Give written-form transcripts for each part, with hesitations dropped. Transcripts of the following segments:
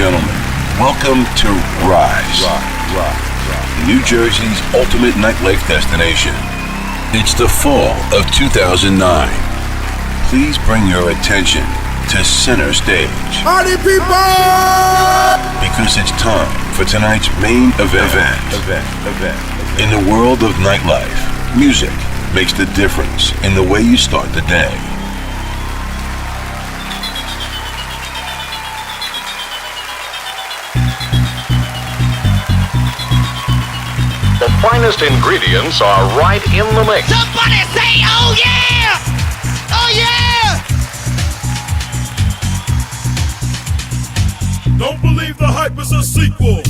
gentlemen, welcome to Rise, New Jersey's ultimate nightlife destination. It's the fall of 2009. Please bring your attention to center stage. Party people! Because it's time for tonight's main event. In the world of nightlife, music makes the difference in the way you start the day. The finest ingredients are right in the mix. Somebody say, oh yeah! Oh yeah! Don't believe the hype is a sequel.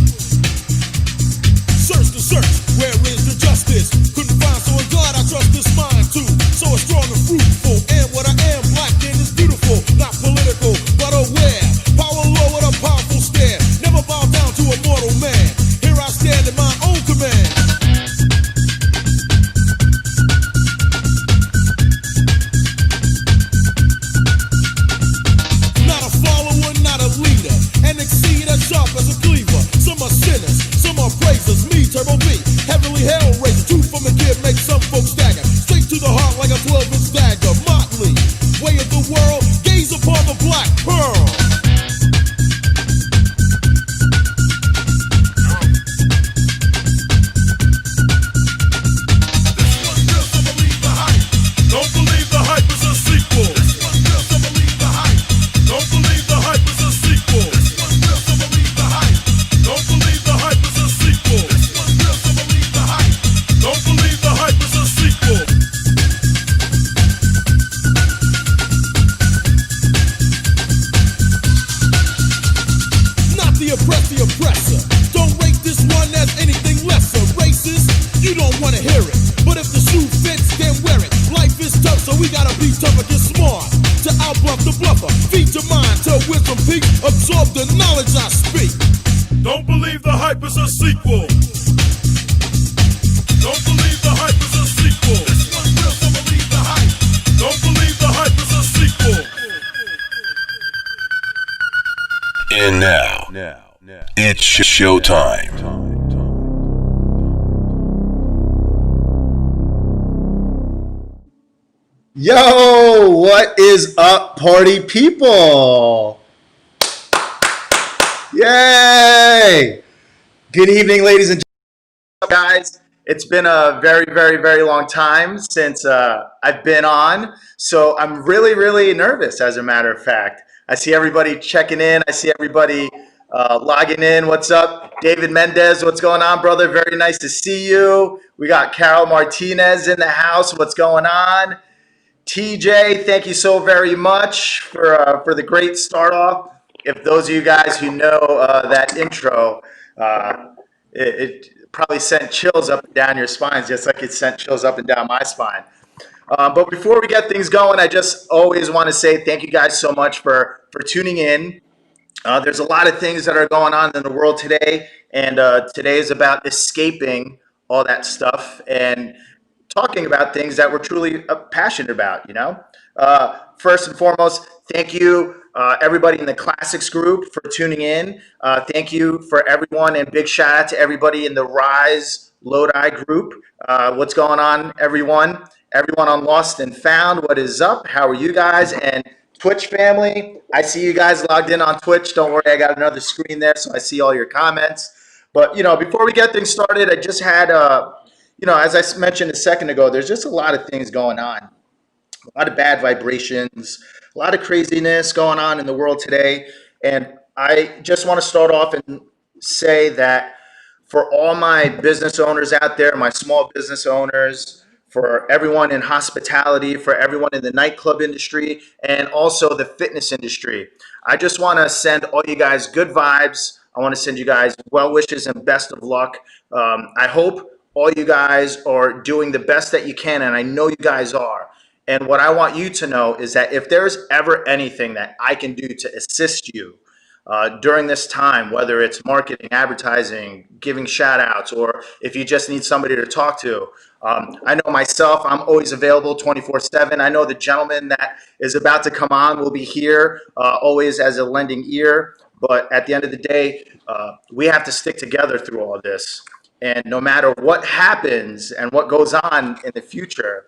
Search the search, where is the justice? Couldn't find, so in God I trust this mind too. So it's strong and fruitful, and what I am, black and is beautiful. Not political, but aware. Power low with a powerful stare. Never bow down to a mortal man. Here I stand in my own command. Not a follower, not a leader. And exceed as sharp as a cleaver. Some are sinners, some are praisers. Me, Turbo B, heavenly hell raiser. Two from a kid make some folks stagger. Straight to the heart like a 12-inch dagger. Motley, way of the world, gaze upon the black pearl. Don't believe the hype is a sequel. Don't believe the hype. Don't believe the hype is a sequel. Don't believe the hype. Don't believe the hype is a sequel. Don't believe the hype is a sequel. Not the oppressed, the oppressor. Don't rate this one as anything lesser. Racist, you don't want to hear it. But if the shoe fits, then wear it. Life is tough, so we gotta be tough and get smart. To outbluff the bluffer, feed your mind to wisdom peak. Absorb the knowledge I speak. Don't believe the hype is a sequel. Don't believe the hype is a sequel. This one's real, so believe the hype. Don't believe the hype is a sequel. And now, it's showtime. Yo, what is up, party people? Yay! Good evening, ladies and gentlemen, guys. It's been a very, very, very long time since I've been on, so I'm really, really nervous, as a matter of fact. I see everybody checking in. I see everybody logging in. What's up? David Mendez, what's going on, brother? Very nice to see you. We got Carol Martinez in the house. What's going on? TJ, thank you so very much for the great start off. If those of you guys who know that intro, it probably sent chills up and down your spines, just like it sent chills up and down my spine. But before we get things going, I just always want to say thank you guys so much for tuning in. There's a lot of things that are going on in the world today, and today is about escaping all that stuff and talking about things that we're truly passionate about, you know? First and foremost, thank you, everybody in the Classics group for tuning in. Thank you for everyone, and big shout out to everybody in the Rise Lodi group. What's going on, everyone? Everyone on Lost and Found, what is up? How are you guys? And Twitch family, I see you guys logged in on Twitch. Don't worry, I got another screen there, so I see all your comments. But, you know, before we get things started, I just had you know, as I mentioned a second ago, there's just a lot of things going on, a lot of bad vibrations, a lot of craziness going on in the world today. And I just want to start off and say that for all my business owners out there, my small business owners, for everyone in hospitality, for everyone in the nightclub industry, and also the fitness industry, I just want to send all you guys good vibes. I want to send you guys well wishes and best of luck. I hope all you guys are doing the best that you can, and I know you guys are. And what I want you to know is that if there's ever anything that I can do to assist you during this time, whether it's marketing, advertising, giving shout outs, or if you just need somebody to talk to, I know myself, I'm always available 24/7. I know the gentleman that is about to come on will be here always as a lending ear. But at the end of the day, we have to stick together through all of this. And no matter what happens and what goes on in the future,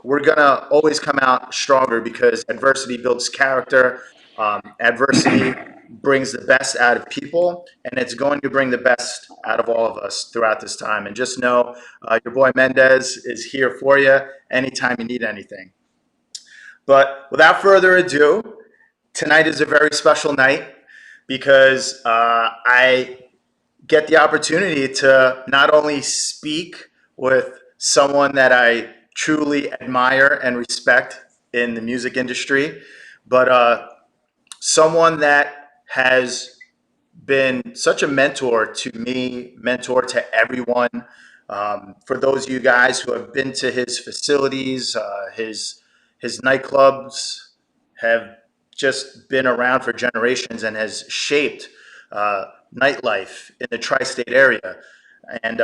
we're going to always come out stronger because adversity builds character. Adversity brings the best out of people, and it's going to bring the best out of all of us throughout this time. And just know your boy Mendez is here for you anytime you need anything. But without further ado, tonight is a very special night because I get the opportunity to not only speak with someone that I truly admire and respect in the music industry, but someone that has been such a mentor to me, mentor to everyone. For those of you guys who have been to his facilities, his nightclubs have just been around for generations and has shaped nightlife in the tri-state area. And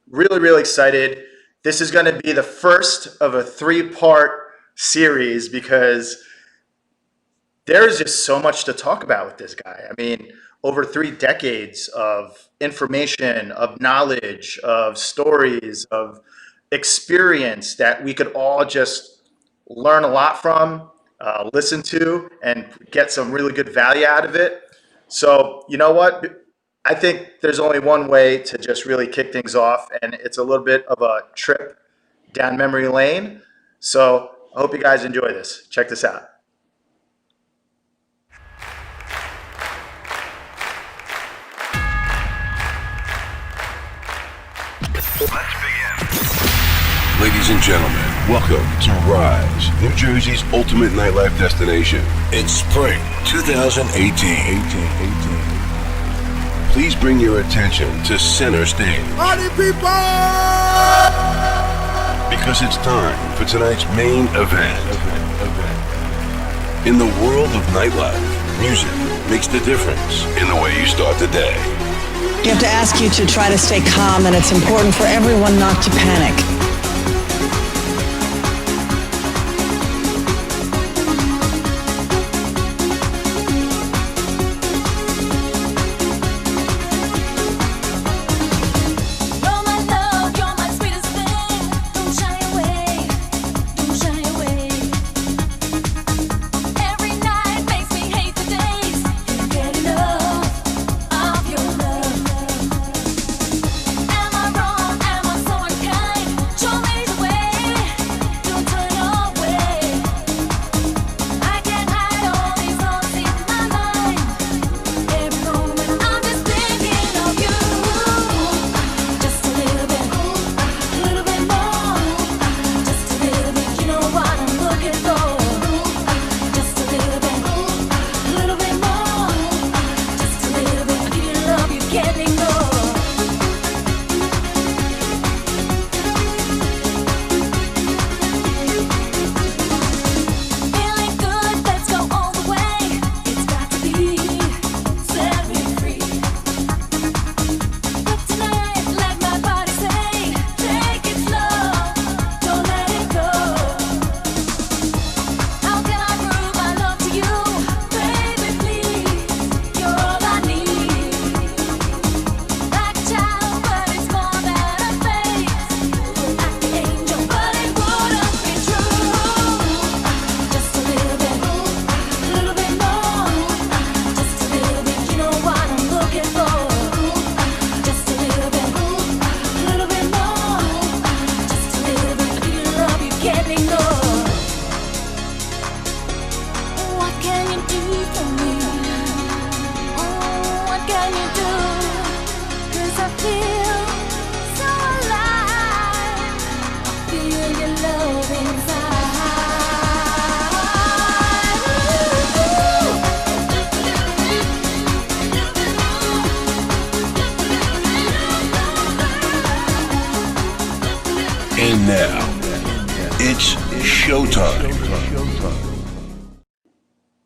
really, really excited. This is going to be the first of a three-part series because there's just so much to talk about with this guy. I mean, over 3 decades of information, of knowledge, of stories, of experience that we could all just learn a lot from, listen to, and get some really good value out of it. So, you know what? I think there's only one way to just really kick things off, and it's a little bit of a trip down memory lane. So I hope you guys enjoy this. Check this out. Let's begin. Ladies and gentlemen, welcome to Rise, New Jersey's ultimate nightlife destination. It's spring 2018. Please bring your attention to center stage. Party people! Because it's time for tonight's main event. In the world of nightlife, music makes the difference in the way you start the day. You have to ask you to try to stay calm, and it's important for everyone not to panic. And now, it's showtime.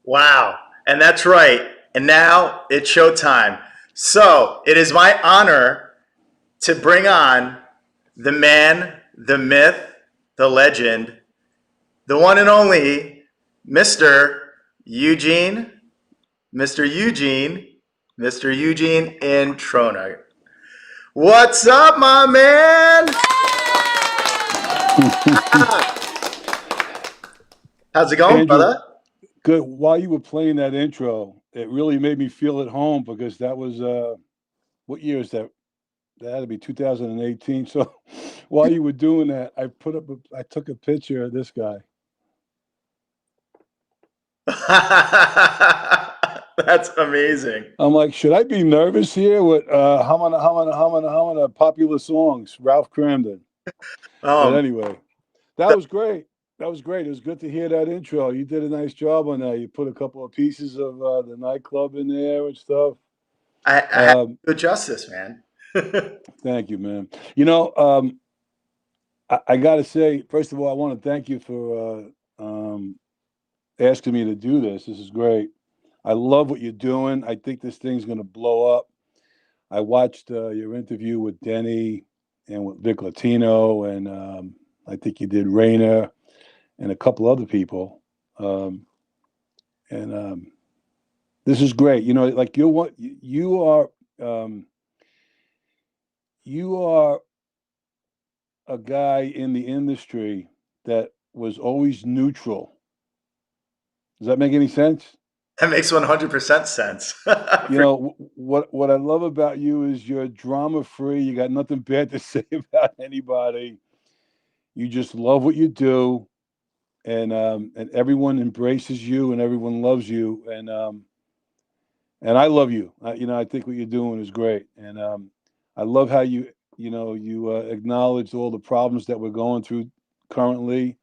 Wow. And that's right. And now it's showtime. So it is my honor to bring on the man, the myth, the legend, the one and only Mr. Eugene Mr. Eugene Introna. What's up, my man? How's it going, Andrew, brother? good. While you were playing that intro, it really made me feel at home because that was what year is that? That had to be 2018. So while you were doing that, I took a picture of this guy. That's amazing. I'm like, should I be nervous here with how many popular songs? Ralph Cramden. But Um, anyway, that was great. That was great. It was good to hear that intro. You did a nice job on that. You put a couple of pieces of the nightclub in there and stuff. I have Um, to adjust this, man. Thank you, man. You know, I got to say, first of all, I want to thank you for asking me to do this. This is great. I love what you're doing. I think this thing's going to blow up. I watched your interview with Denny and with Vic Latino, and I think you did Rayner and a couple other people. And this is great. You know, like um, you are a guy in the industry that was always neutral. Does that make any sense? That makes 100% sense. You know what I love about you is you're drama free. You got nothing bad to say about anybody. You just love what you do, and everyone embraces you and everyone loves you, and I love you. You know, I think what you're doing is great, and I love how you acknowledge all the problems that we're going through currently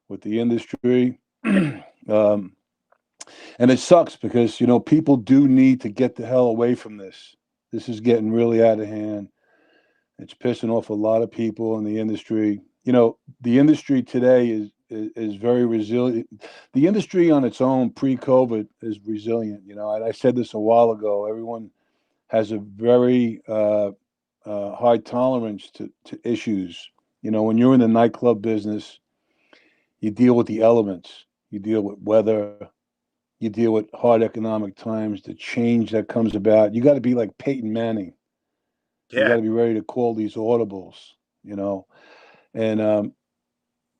with the industry. um, And it sucks because, people do need to get the hell away from this. This is getting really out of hand. It's pissing off a lot of people in the industry. The industry today is very resilient. The industry on its own pre-COVID is resilient. And I said this a while ago. Everyone has a very high tolerance to issues. When you're in the nightclub business, you deal with the elements. You deal with weather. You deal with hard economic times, the change that comes about. You got to be like Peyton Manning. You got Yeah, to be ready to call these audibles, you know. And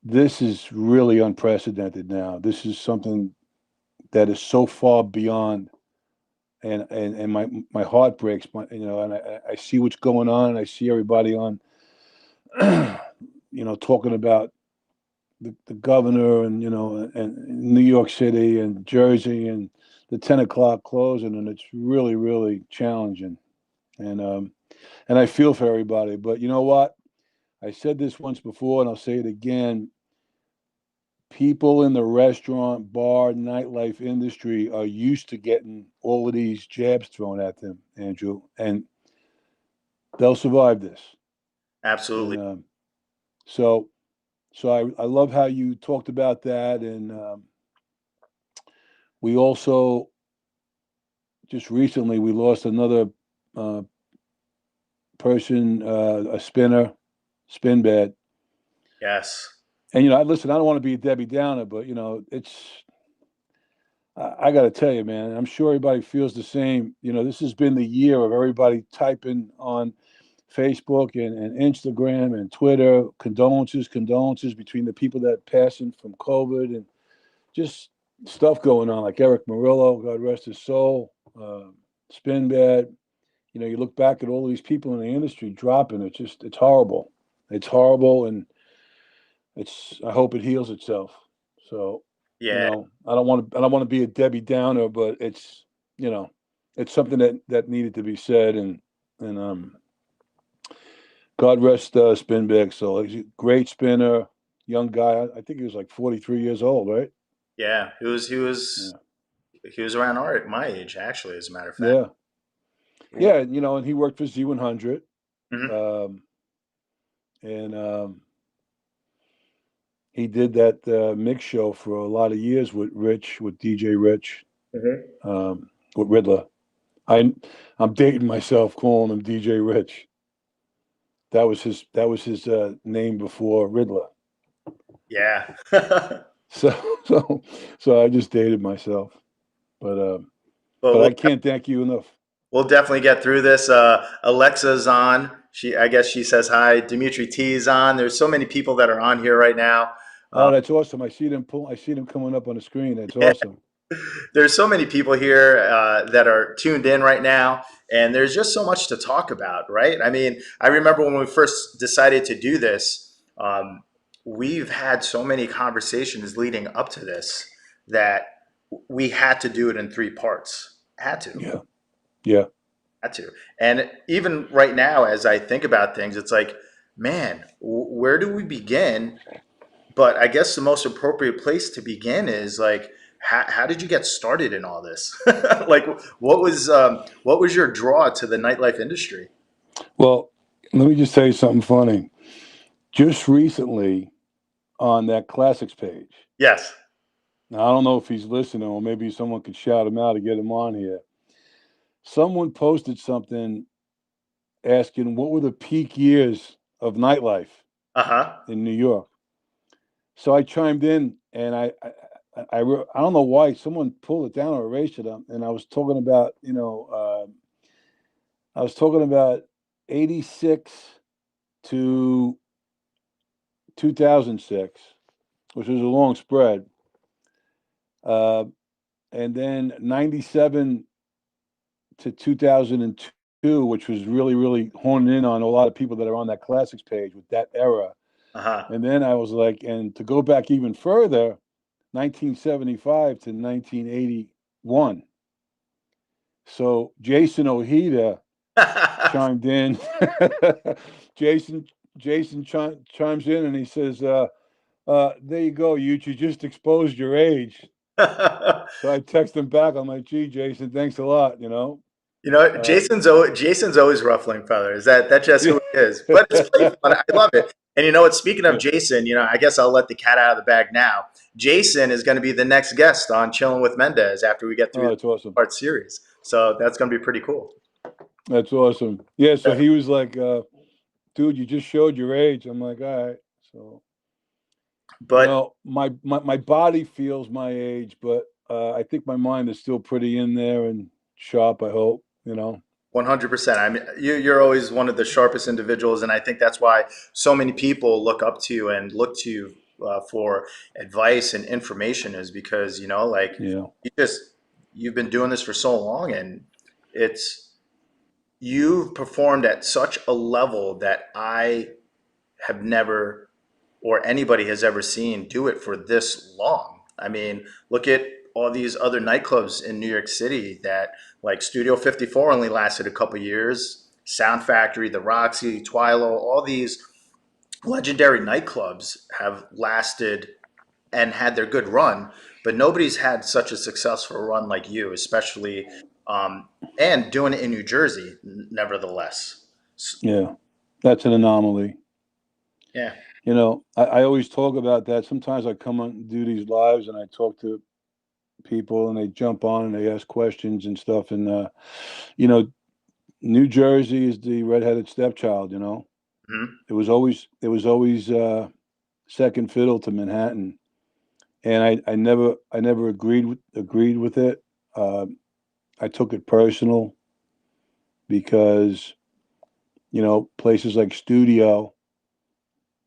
this is really unprecedented now. This is something that is so far beyond, and my heart breaks. And I see what's going on, and I see everybody on, talking about the governor and New York City and Jersey and the 10 o'clock closing, and it's really, really challenging. And I feel for everybody. But you know what? I said this once before, and I'll say it again. People in the restaurant, bar, nightlife industry are used to getting all of these jabs thrown at them, Andrew, and they'll survive this. absolutely. And so, I love how you talked about that, and we also just recently we lost another uh, person, a spin bad. Yes. And listen, I don't want to be a Debbie Downer, but I got to tell you, man, I'm sure everybody feels the same. This has been the year of everybody typing on Facebook and Instagram and Twitter, condolences between the people that passing from COVID and just stuff going on, like Eric Murillo, God rest his soul, Spin Bad. You look back at all these people in the industry dropping. It's horrible. It's horrible, and I hope it heals itself. So, Yeah. I don't want to be a Debbie Downer, but you know, it's something that needed to be said, and God rest Spinback. So he's a great spinner, young guy. I think he was like 43 years old, right? Yeah. He was. He was. Yeah, He was around my age, actually. As a matter of fact. yeah, yeah. And he worked for Z100, Hmm. um, and he did that mix show for a lot of years with DJ Rich, Hmm. with Riddler. I'm dating myself calling him DJ Rich. That was his name before Riddler. Yeah. So so so I just dated myself. But But But I can't thank you enough. we'll definitely get through this. Alexa's on. I guess she says hi. Dimitri T is on. There's so many people that are on here right now. Oh, that's awesome. I see them coming up on the screen. That's awesome. There's so many people here that are tuned in right now, and there's just so much to talk about, right? I mean, I remember when we first decided to do this, we've had so many conversations leading up to this that we had to do it in three parts. Had to. Yeah. Yeah. Had to. And even right now, as I think about things, it's like, man, where do we begin? But I guess the most appropriate place to begin is like, how did you get started in all this? Like, what was your draw to the nightlife industry? Well, let me just tell you something funny. Just recently on that classics page. Yes. Now, I don't know if he's listening, or maybe someone could shout him out to get him on here. Someone posted something asking what were the peak years of nightlife Uh-huh. in New York. So I chimed in, and I don't know why someone pulled it down or erased it, and I was talking about I was talking about 86 to 2006, which was a long spread, and then 97 to 2002, which was really, really honing in on a lot of people that are on that classics page with that era. Uh-huh. And then I was like, and to go back even further, 1975 to 1981. So Jason Ojeda chimed in. Jason chimes in and he says, there you go, you just exposed your age. So I text him back. I'm like, gee, Jason, thanks a lot, You know, Jason's always ruffling feathers. That's just who he is. But it's pretty fun. I love it. And you know what? Speaking of Jason, I guess I'll let the cat out of the bag now. Jason is going to be the next guest on Chillin with Mendez after we get through that's awesome. part series. So that's going to be pretty cool. That's awesome. Yeah, so he was like, dude, you just showed your age. I'm like, all right. So, But my body feels my age, but I think my mind is still pretty in there and sharp, I hope, 100%. I mean, you're always one of the sharpest individuals, and I think that's why so many people look up to you and look to you for advice and information. Is because like Yeah. you've been doing this for so long, and you've performed at such a level that I have never, or anybody has ever seen, do it for this long. I mean, look at all these other nightclubs in New York City that, like Studio 54, only lasted a couple years. Sound Factory, the Roxy, Twilo, all these legendary nightclubs have lasted and had their good run, but nobody's had such a successful run like you, especially, and doing it in New Jersey, nevertheless. Yeah. That's an anomaly. Yeah. I always talk about that. Sometimes I come on and do these lives and I talk to people and they jump on and they ask questions and stuff. And, New Jersey is the redheaded stepchild, Mhm. It was always second fiddle to Manhattan. And I never agreed with it. I took it personal because, places like Studio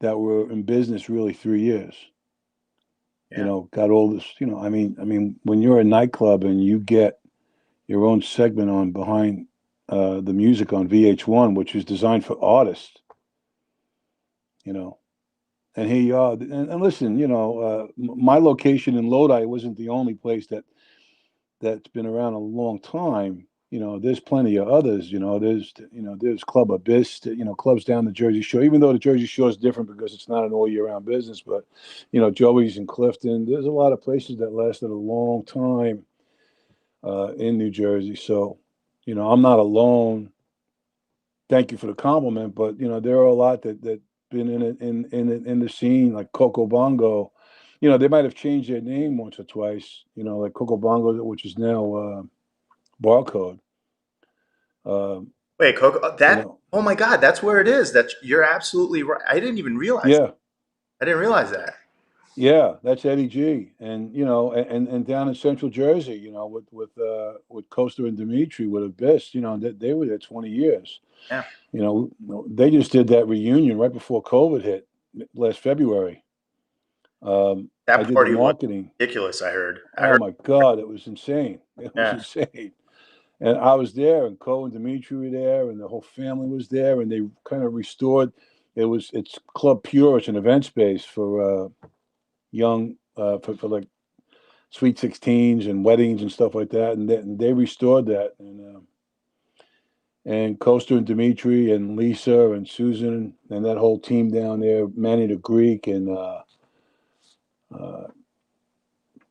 that were in business really 3 years. Yeah. Got all this. I mean, when you're a nightclub and you get your own segment on behind the music on VH1, which is designed for artists, and here you are. And listen, my location in Lodi wasn't the only place that's been around a long time. There's plenty of others. There's Club Abyss. Clubs down the Jersey Shore. Even though the Jersey Shore is different because it's not an all year round business, but Joey's in Clifton. There's a lot of places that lasted a long time in New Jersey. So, I'm not alone. Thank you for the compliment, but there are a lot that been in the scene like Coco Bongo. They might have changed their name once or twice. Like Coco Bongo, which is now Barcode. Wait, Coco, You know, oh my God, that's where it is. You're absolutely right. I didn't even realize. yeah, I didn't realize that. Yeah, that's Eddie G. And and down in Central Jersey, with Costa and Dimitri with Abyss, they were there 20 years. Yeah. They just did that reunion right before COVID hit last February. I That did the party was marketing. ridiculous. I heard. Oh my God, it was insane. It was Yeah. insane. And I was there, and Co and Dimitri were there, and the whole family was there, and they kind of restored. It's Club Pure. It's an event space for young, for like sweet 16s and weddings and stuff like that, and they restored that, and Costa and Dimitri and Lisa and Susan and that whole team down there, Manny the Greek and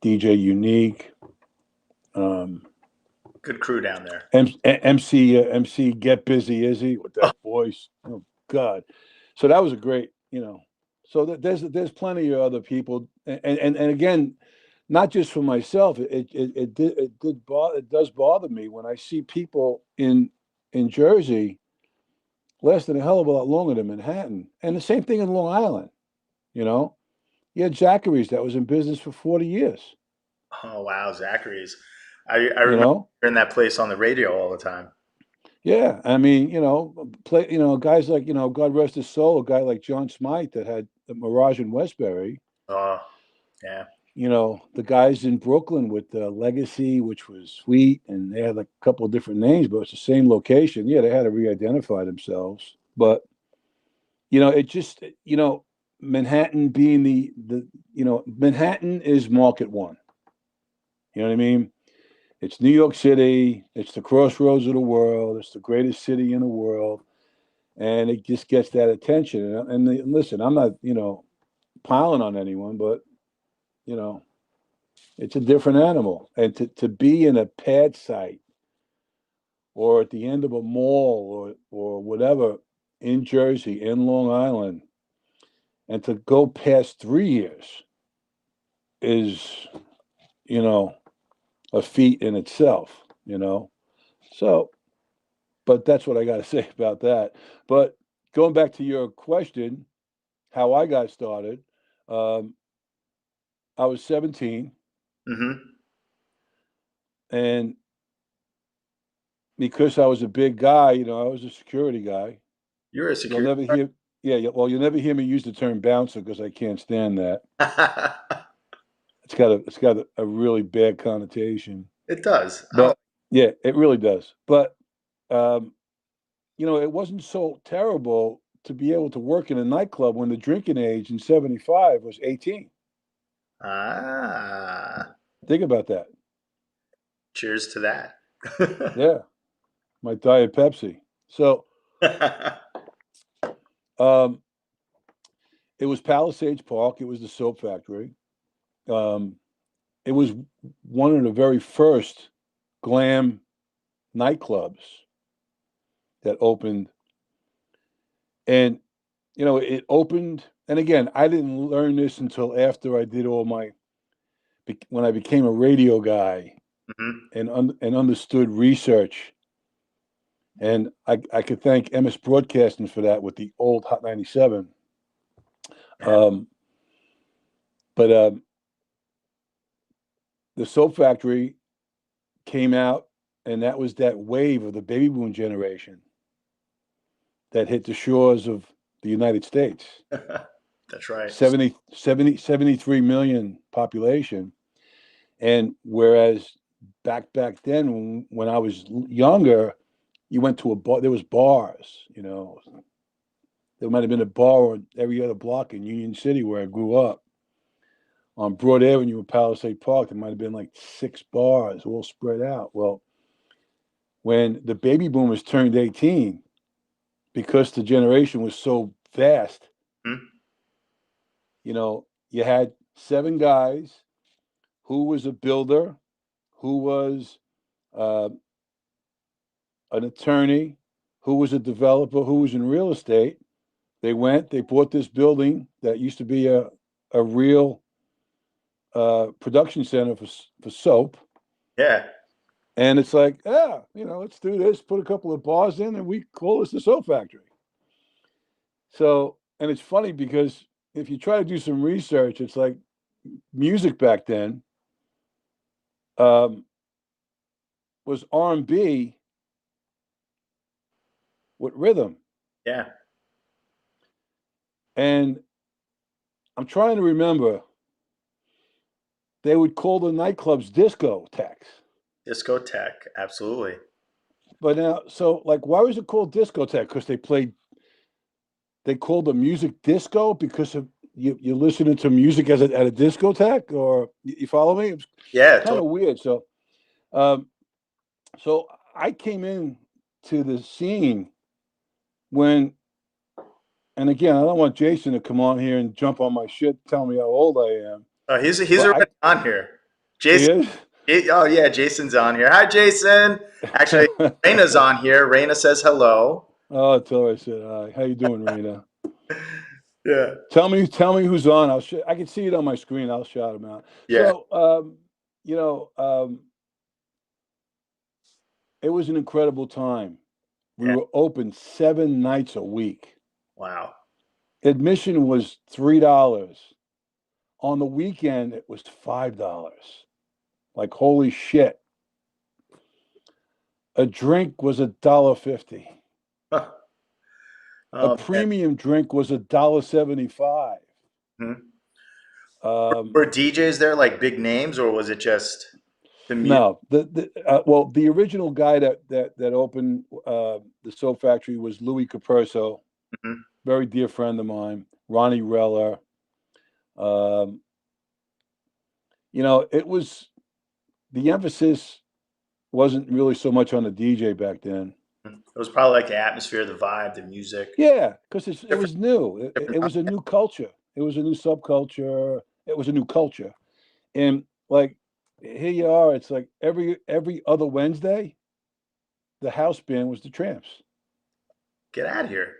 DJ Unique. Good crew down there. MC Get Busy Izzy with that voice. Oh God! So that was a great, So there's plenty of other people, and again, not just for myself. It does bother me when I see people in Jersey lasting a hell of a lot longer than Manhattan, and the same thing in Long Island. You had Zachary's that was in business for 40 years. Oh wow, Zachary's. I You remember know, hearing that place on the radio all the time. Yeah, I mean, guys like, God rest his soul, a guy like John Smythe that had the Mirage in Westbury, Oh yeah. the guys in Brooklyn with Legacy, which was sweet, and they had like a couple of different names, but it's the same location. Yeah, they had to re-identify themselves, but it just, Manhattan being Manhattan is Market One. You know what I mean? It's New York City. It's the crossroads of the world. It's the greatest city in the world. And it just gets that attention. Listen, I'm not, piling on anyone, but, it's a different animal. And to be in a pad site or at the end of a mall or whatever in Jersey, in Long Island, and to go past 3 years is, a feat in itself, So, but that's what I got to say about that. But going back to your question, how I got started, um, I was 17, Mm-hmm. and because I was a big guy, I was a security guy. You're a You'll security never hear, well, you'll never hear me use the term bouncer because I can't stand that. guard? It's got a really bad connotation, It does. I don't. but yeah, it really does. But um, it wasn't so terrible to be able to work in a nightclub when the drinking age in '75 was 18. Ah, Think about that. cheers to that. Yeah, my Diet Pepsi. So um, it was Palisades Park. It was the soap factory. Um, it was one of the very first glam nightclubs that opened. And, it opened. And again, I didn't learn this until after I did when I became a radio guy Mhm. and understood research. And I could thank MS Broadcasting for that with the old Hot 97. Yeah. But the soap factory came out, and that was that wave of the baby boom generation that hit the shores of the United States. That's right. 73 million population. And whereas back then, when I was younger, you went to a bar, there was bars, There might have been a bar on every other block in Union City where I grew up. On Broad Avenue in Palisade Park, there might have been like 6 bars all spread out. Well, when the baby boomers turned 18, because the generation was so vast, Hmm? You had 7 guys who was a builder, who was uh, an attorney, who was a developer, who was in real estate. They bought this building that used to be a real production center for soap. Yeah. And it's like, yeah, let's do this, put a couple of bars in, and we call this the soap factory. So, and it's funny because if you try to do some research, it's like music back then was R&B with rhythm. Yeah. And I'm trying to remember, they would call the nightclubs discotheques. Discotheque. Absolutely. But now, so like, why was it called discotheque? Because they called the music disco because of you're listening to music at a discotheque, or you follow me? It's Yeah. kind of weird. Um, so I came in to the scene when, and again, I don't want Jason to come on here and jump on my shit, tell me how old I am. Oh, he's But already on here. he Jason. is. Oh yeah, Jason's on here. Hi, Jason. Actually, Raina's on here. Raina says hello. Oh, until I said hi. How you doing, Raina? Yeah. Tell me who's on. I can see it on my screen. I'll shout him out. Yeah. So, it was an incredible time. We Yeah. were open 7 nights a week. Wow. Admission was $3. On the weekend, it was $5. Like, holy shit. A drink was $1.50. Huh. A Oh, man. premium drink was $1.75. Hmm. Um, Were DJs there like big names, or was it just the music? no, the original guy that opened the Soap Factory was Louis Caperso, Mhm. very dear friend of mine. Ronnie Reller. Um, it was the emphasis wasn't really so much on the DJ back then. It was probably like the atmosphere, the vibe, the music. Yeah, because it Different, was new. It different. was a new culture. It was a new subculture. It was a new culture. And like here you are, it's like every other Wednesday, the house band was the Tramps. Get out of here.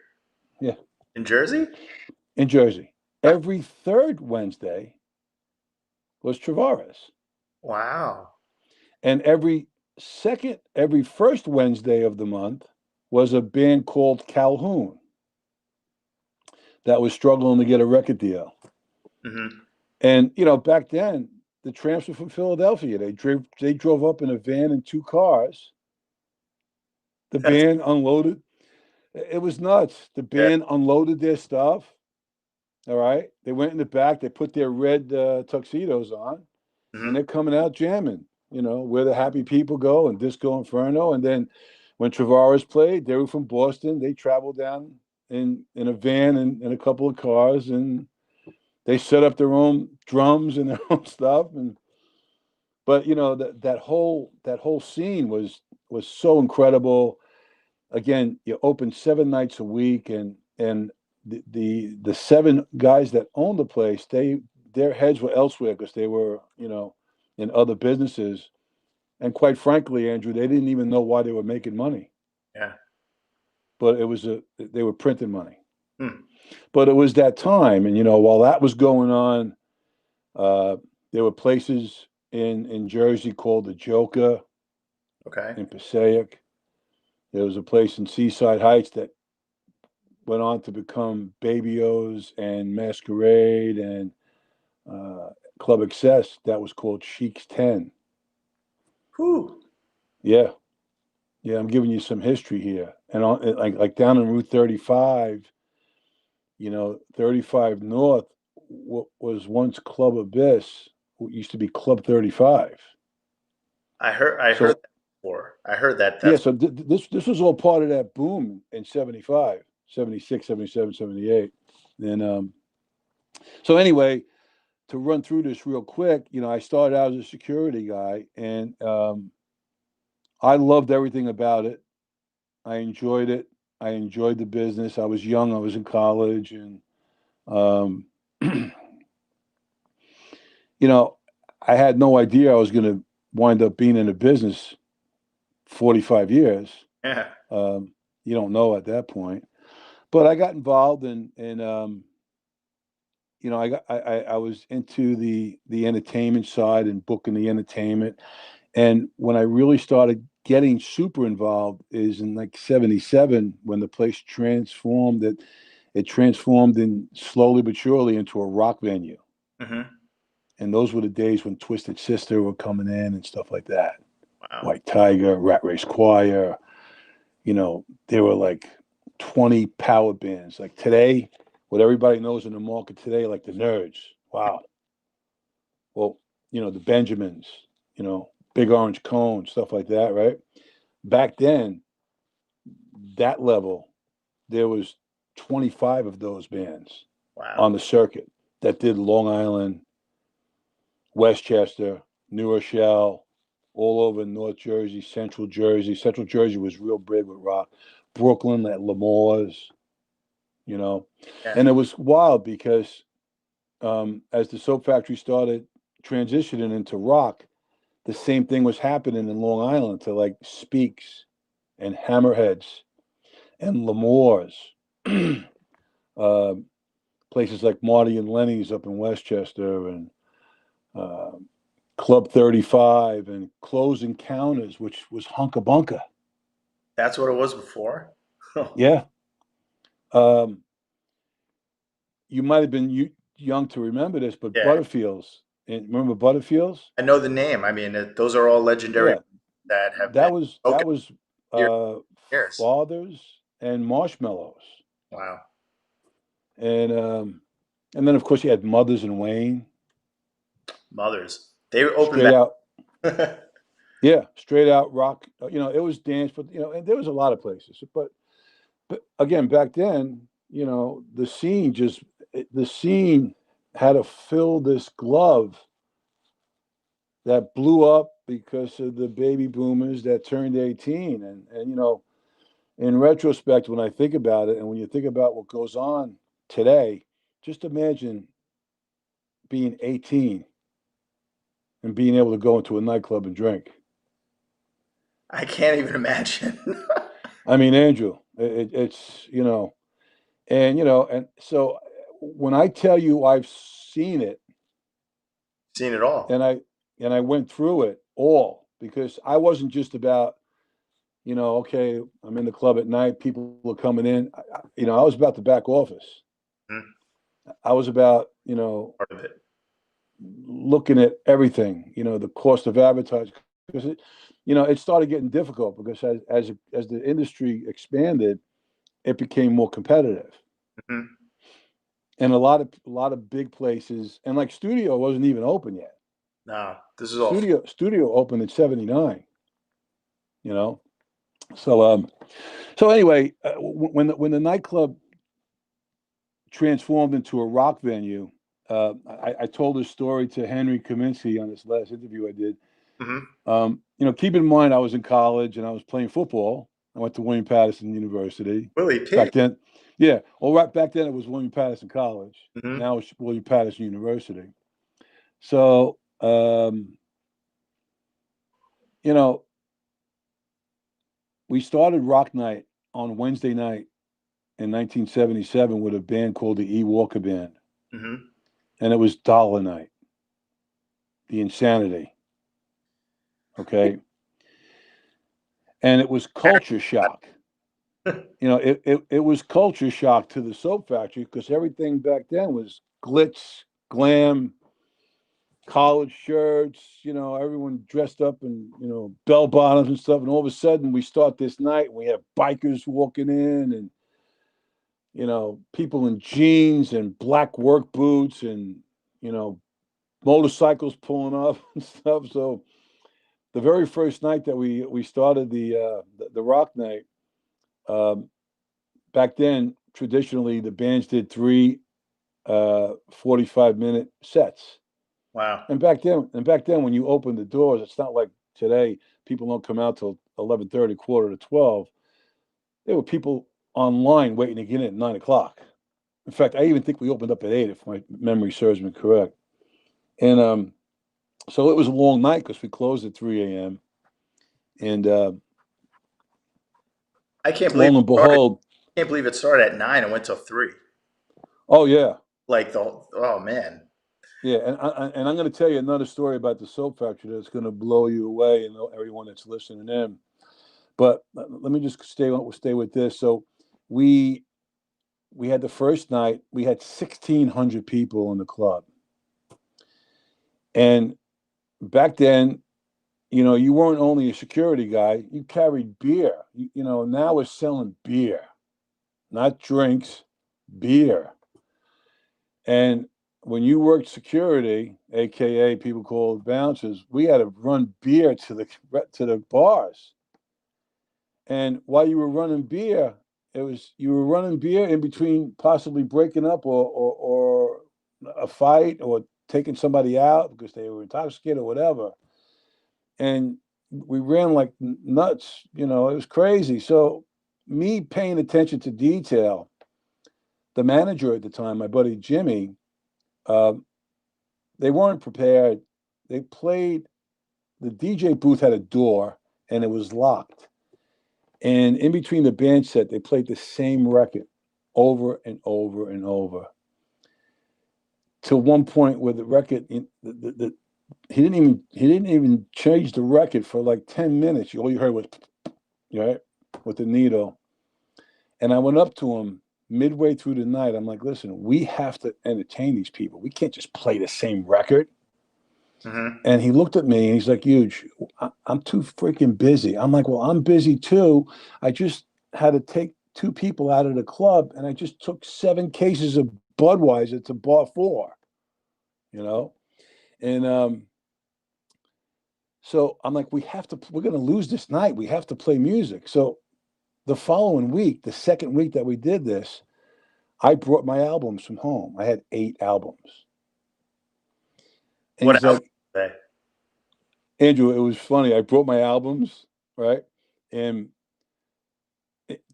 Yeah. In Jersey? In Jersey. Every third Wednesday was Travares. Wow. And every first Wednesday of the month was a band called Calhoun that was struggling to get a record deal. Mm-hmm. And back then, the Tramps were from Philadelphia. They drove up in a van and 2 cars. The band unloaded. It was nuts. The Yeah. band unloaded their stuff. All right. They went in the back. They put their red tuxedos on, Mm-hmm. and they're coming out jamming. Where the happy people go, and Disco Inferno. And then when Travares played, they were from Boston. They traveled down in a van and in a couple of cars, and they set up their own drums and their own stuff. But that whole scene was so incredible. Again, you opened 7 nights a week, and the 7 guys that owned the place, their heads were elsewhere because they were in other businesses. And quite frankly, Andrew, they didn't even know why they were making money. Yeah. But they were printing money. Hmm. But it was that time, and while that was going on, there were places in Jersey called the Joker Okay. in Passaic. There was a place in Seaside Heights that went on to become Baby O's and Masquerade and Club Excess. That was called Chic's 10. Whew. Yeah. Yeah, I'm giving you some history here. And like down on Route 35, 35 North was once Club Abyss, what used to be Club 35. I heard So that before. I heard that. yeah, That's so this was all part of that boom in 75, 76, 77, 78. And so anyway, to run through this real quick, I started out as a security guy, and I loved everything about it. I enjoyed it. I enjoyed the business. I was young. I was in college, and um, I had no idea I was going to wind up being in the business 45 years. yeah. You don't know at that point, but I got involved, and I was into the entertainment side and booking the entertainment. And when I really started getting super involved is in like 77 when the place transformed. It transformed in slowly but surely into a rock venue. Mm-hmm. And those were the days when Twisted Sister were coming in and stuff like that. Wow. White Tiger, Rat Race Choir. There were like 20 power bands. Like today, what everybody knows in the market today, like the Nerds. Wow. Well, the Benjamins, Big Orange Cone, stuff like that, right? Back then, that level, there was 25 of those bands on Wow. the circuit that did Long Island, Westchester, New Rochelle, all over North Jersey, Central Jersey. Central Jersey was real big with rock. Brooklyn at Lemore's, Yeah. And it was wild because as the Soap Factory started transitioning into rock, the same thing was happening in Long Island to like Speaks and Hammerheads and Lemore's. Places like Marty and Lenny's up in Westchester and Club 35 and Close Encounters, which was Hunka Bunka. That's what it was before? Yeah. You might have been young to remember this, but Yeah. Butterfields. And remember Butterfields? I know the name. I mean, those are all legendary Yeah. that have That been was years. Fathers and Marshmallows. Wow. And then of course you had Mothers and Wayne. Mothers. They opened Straight out. that. Yeah, straight out rock. It was dance, but and there was a lot of places. But again, back then, the scene had to fill this glove that blew up because of the baby boomers that turned 18. And in retrospect, when I think about it, and when you think about what goes on today, just imagine being 18 and being able to go into a nightclub and drink. I can't even imagine. I mean, Andrew, it's and so when I tell you I've seen it, Seen it all. and I went through it all because I wasn't just about, okay, I'm in the club at night, people are coming in. I was about the back office. Mhm. I was about, Part of it. looking at everything, the cost of advertising, because it started getting difficult because as the industry expanded, it became more competitive. Mhm. And a lot of big places, and like Studio wasn't even open yet. No, this is all. Studio opened in '79. So anyway, when the nightclub transformed into a rock venue, I told this story to Henry Kaminsky on this last interview I did. Mhm. Keep in mind I was in college and I was playing football. I went to William Patterson University. Willie Back P. then, yeah. Well, right back then it was William Patterson College. Mhm. Now it's William Patterson University. So, we started Rock Night on Wednesday night in 1977 with a band called the E. Walker Band. Mhm. And it was Dollar Night, the Insanity. Okay. And it was culture shock. It was culture shock to the Soap Factory because everything back then was glitz, glam, collared shirts, everyone dressed up in, bell bottoms and stuff. And all of a sudden we start this night and we have bikers walking in and, people in jeans and black work boots and, motorcycles pulling up and stuff. So the very first night that we started the rock night, back then, traditionally the bands did three 45-minute sets. Wow. And back then, when you opened the doors, it's not like today. People don't come out till 11:30, quarter to 12. There were people online waiting to get in at 9:00. In fact, I even think we opened up at 8, if my memory serves me correct. And so it was a long night because we closed at 3 a.m. And I can't believe lo and behold, it started at 9 and went till 3. oh yeah, Like oh man. yeah. And I'm going to tell you another story about the Soap Factory that's going to blow you away and everyone that's listening in. But let me just stay with this. So we had the first night. We had 1,600 people in the club, And back then, you weren't only a security guy, you carried beer. Now we're selling beer, not drinks, beer. And when you worked security, aka people called bouncers, we had to run beer to the bars. And while you were running beer, you were running beer in between possibly breaking up or a fight or taking somebody out because they were intoxicated or whatever. And we ran like nuts, it was crazy. So me paying attention to detail, the manager at the time, my buddy Jimmy, they weren't prepared. They played, the DJ booth had a door and it was locked. And in between the band set, they played the same record over and over and over. To one point where the record, he didn't even change the record for like 10 minutes. All you heard was, right, with the needle. And I went up to him midway through the night. I'm like, listen, we have to entertain these people. We can't just play the same record. Mm-hmm. And he looked at me and he's like, Huge, I'm too freaking busy. I'm like, well, I'm busy too. I just had to take 2 people out of the club and I just took 7 cases of Budweiser to bar 4, And so I'm like, we're going to lose this night. We have to play music. So the following week, the second week that we did this, I brought my albums from home. I had 8 albums. And What he's else? like, Andrew, it was funny. I brought my albums, right? And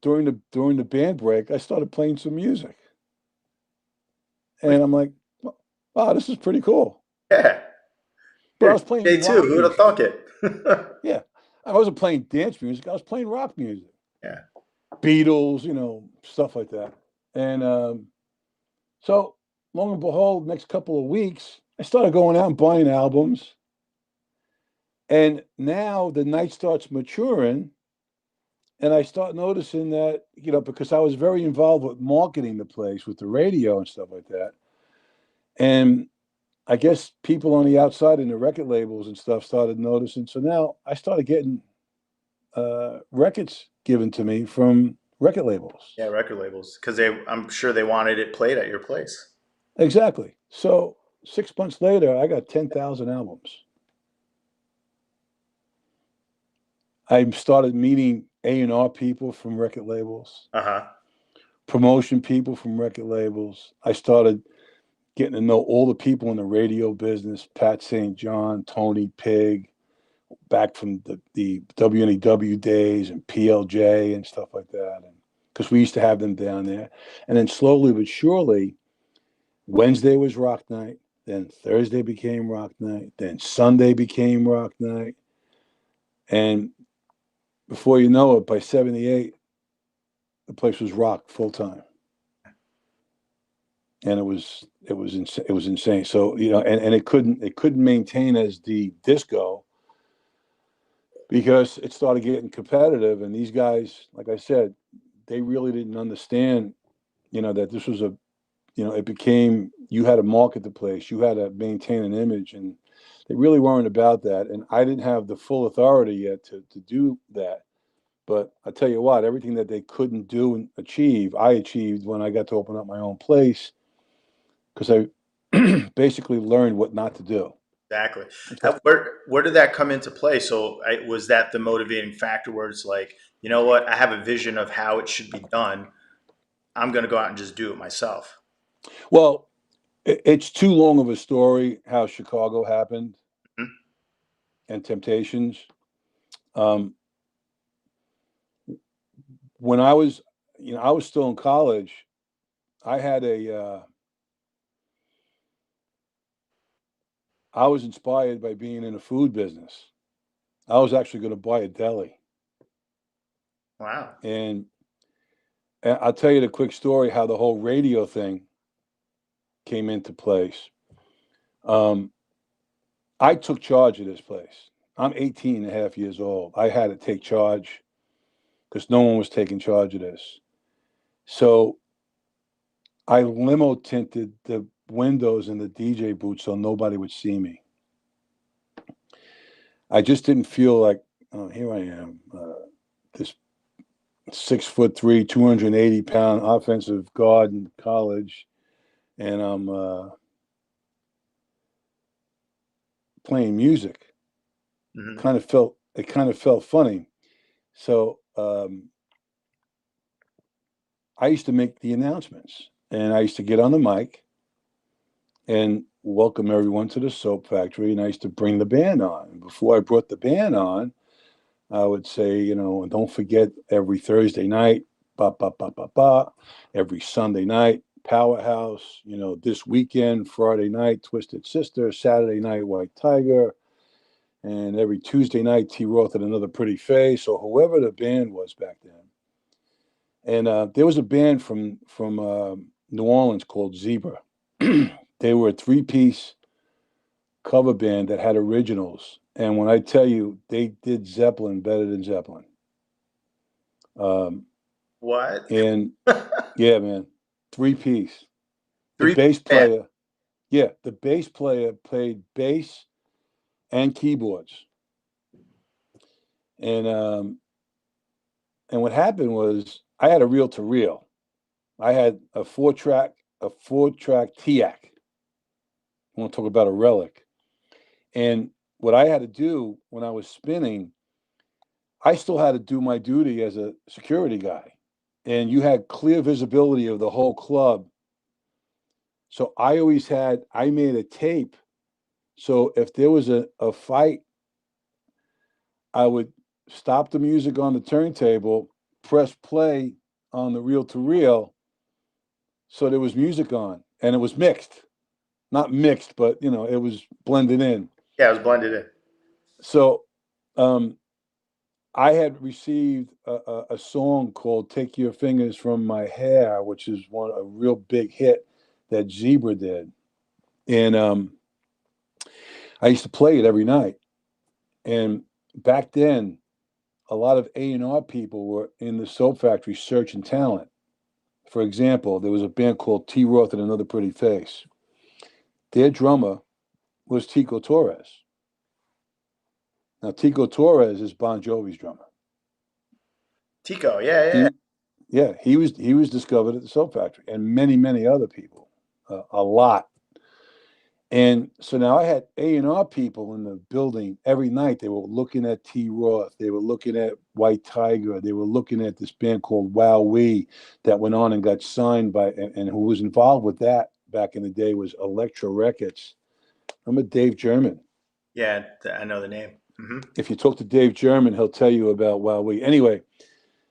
during the band break, I started playing some music. And I'm like, wow, this is pretty cool. Yeah. But I was playing Day two. rock Who'd have music. thunk it? Yeah. I wasn't playing dance music. I was playing rock music. Yeah. Beatles, stuff like that. And so long and behold, next couple of weeks, I started going out and buying albums. And now the night starts maturing. And I start noticing that, because I was very involved with marketing the place with the radio and stuff like that. And I guess people on the outside in the record labels and stuff started noticing. So now I started getting records given to me from record labels. Yeah, record labels. Because I'm sure they wanted it played at your place. Exactly. So 6 months later, I got 10,000 albums. I started meeting A&R people from record labels, promotion people from record labels. I started getting to know all the people in the radio business, Pat St. John, Tony Pig, back from the WNEW days and PLJ and stuff like that. And because we used to have them down there. And then slowly but surely, Wednesday was rock night. Then Thursday became rock night. Then Sunday became rock night. And before you know it, by 78, the place was rock full time. And it was insane. So, and it couldn't maintain as the disco because it started getting competitive. And these guys, like I said, they really didn't understand, that this was it became, you had to market the place, you had to maintain an image, and they really weren't about that. And I didn't have the full authority yet to do that. But I tell you what, everything that they couldn't do and achieve, I achieved when I got to open up my own place, because I basically learned what not to do. Exactly. Where did that come into play? So was that the motivating factor where it's like, you know what, I have a vision of how it should be done. I'm going to go out and just do it myself. Well, it's too long of a story how Chicago happened and Temptations. When I was, I was still in college. I had I was inspired by being in the food business. I was actually going to buy a deli. Wow. And I'll tell you the quick story how the whole radio thing came into place. I took charge of this place. I'm 18 and a half years old. I had to take charge because no one was taking charge of this. So I limo tinted the windows in the DJ booth so nobody would see me. I just didn't feel like, oh, here I am, this 6'3", 280-pound offensive guard in college, and I'm playing music. Mhm. It kind of felt funny. So I used to make the announcements, and I used to get on the mic and welcome everyone to the Soap Factory, and I used to bring the band on. And before I brought the band on, I would say, you know, don't forget every Thursday night, ba ba ba ba ba, every Sunday night, Powerhouse, you know, this weekend, Friday night, Twisted Sister, Saturday night, White Tiger, and every Tuesday night, T. Roth and Another Pretty Face, or whoever the band was back then. And there was a band from New Orleans called Zebra. They were a three-piece cover band that had originals. And when I tell you, they did Zeppelin better than Zeppelin. What? And yeah, man, three-piece. The Three bass band. player, the bass player played bass and keyboards. And what happened was I had a reel to reel. I had a four-track TIAC. I want to talk about a relic. And what I had to do when I was spinning, I still had to do my duty as a security guy. And you had clear visibility of the whole club. So I made a tape. So if there was a fight, I would stop the music on the turntable, press play on the reel to reel. So there was music on, and it was mixed. Not mixed, but you know, it was blended in. Yeah, it was blended in. So I had received a song called "Take Your Fingers from My Hair," which is a real big hit that Zebra did, and I used to play it every night. And back then, a lot of A&R people were in the Soap Factory searching talent. For example, there was a band called T. Roth and Another Pretty Face. Their drummer was Tico Torres. Now, Tico Torres is Bon Jovi's drummer. Tico, yeah, yeah. He, yeah, he was discovered at the Soap Factory, and many other people, a lot. And so now I had A&R people in the building every night. They were looking at T. Roth. They were looking at White Tiger. They were looking at this band called Wow We that went on and got signed by, and who was involved with that back in the day was Elektra Records. Remember Dave German? Yeah, I know the name. Hmm. If you talk to Dave German, he'll tell you about Wow We. Anyway,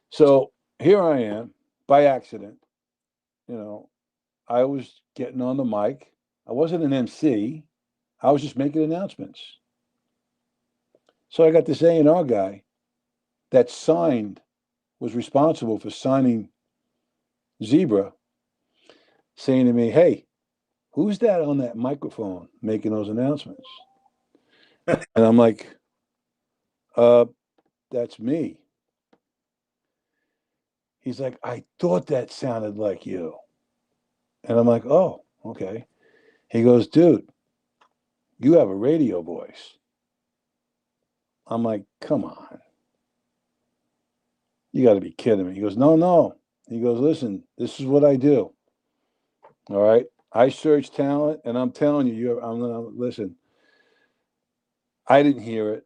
so here I am by accident. You know, I was getting on the mic. I wasn't an MC. I was just making announcements. So I got this A&R guy that was responsible for signing Zebra, saying to me, "Hey, who's that on that microphone making those announcements?" And I'm like, "Uh, that's me." He's like, "I thought that sounded like you." And I'm like, "Oh, okay." He goes, "Dude, you have a radio voice." I'm like, "Come on. You got to be kidding me." He goes, "No, no." He goes, "Listen, this is what I do. All right. I search talent, and I'm telling you, I'm gonna listen. I didn't hear it.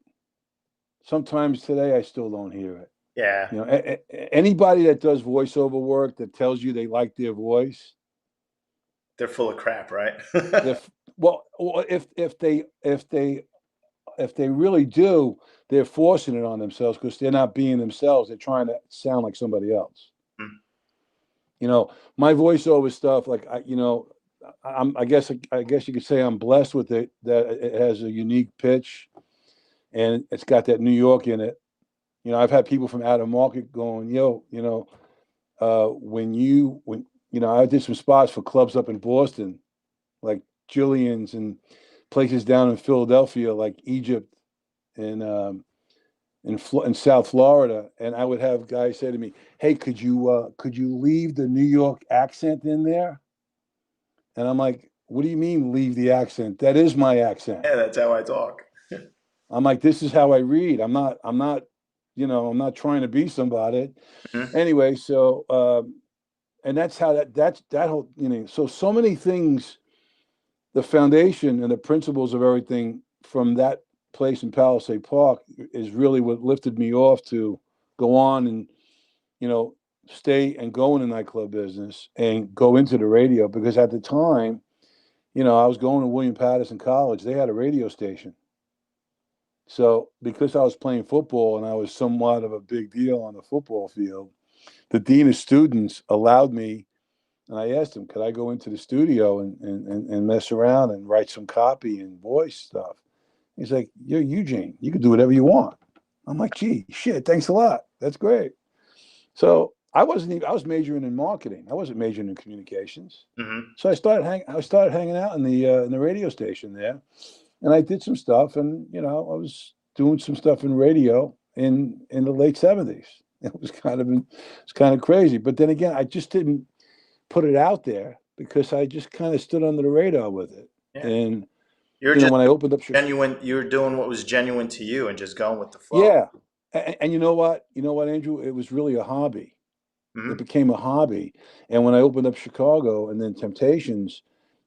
Sometimes today I still don't hear it. Yeah, You know, anybody that does voiceover work that tells you they like their voice, they're full of crap, right? well, if they really do, they're forcing it on themselves because they're not being themselves. They're trying to sound like somebody else. Mm. You know, my voiceover stuff, like I guess you could say I'm blessed with it that it has a unique pitch and it's got that New York in it. You know, I've had people from out of market going, "Yo, you know, when you know, I did some spots for clubs up in Boston, like Chillian's and places down in Philadelphia, like Egypt and in South Florida, and I would have guys say to me, "Hey, could you leave the New York accent in there?" And I'm like, "What do you mean leave the accent? That is my accent." Yeah, that's how I talk. I'm like, this is how I read. I'm not, I'm not trying to be somebody. Mhm. Anyway, so and that's how that whole, so many things, the foundation and the principles of everything from that place in Palisade Park is really what lifted me off to go on and, stay and go in the nightclub business and go into the radio, because at the time, I was going to William Patterson College. They had a radio station. So because I was playing football and I was somewhat of a big deal on the football field, the dean of students allowed me, and I asked him, could I go into the studio and mess around and write some copy and voice stuff? He's like, you're Eugene. You can do whatever you want. I'm like, gee, shit, thanks a lot. That's great. So I was majoring in marketing. I wasn't majoring in communications. Mhm. So I started hanging out in the radio station there, and I did some stuff, and I was doing some stuff in radio in the late '70s. It's kind of crazy, but then again, I just didn't put it out there because I just kind of stood under the radar with it. Yeah. And You're just when I opened up, genuine. You were doing what was genuine to you and just going with the flow. yeah, and you know what, Andrew, it was really a hobby. It Mhm. became a hobby, and when I opened up Chicago and then Temptations,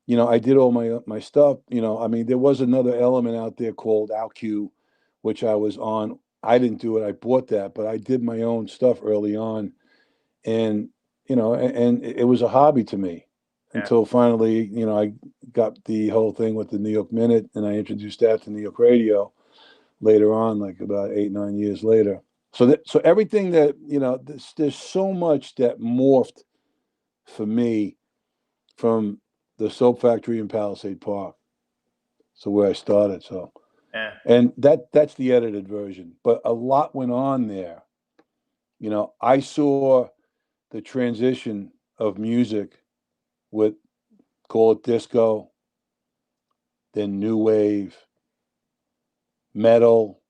I did all my stuff. I mean, there was another element out there called OutQ, which I was on. I didn't do it. I bought that, but I did my own stuff early on, and and it was a hobby to me Yeah. until finally, I got the whole thing with the New York Minute, and I introduced that to New York Radio later on, like about 8, 9 years later. So everything that there's so much that morphed for me from the soap factory in Palisade Park. So where I started. So Yeah. and that's the edited version, but a lot went on there. I saw the transition of music with, call it disco, then new wave, metal,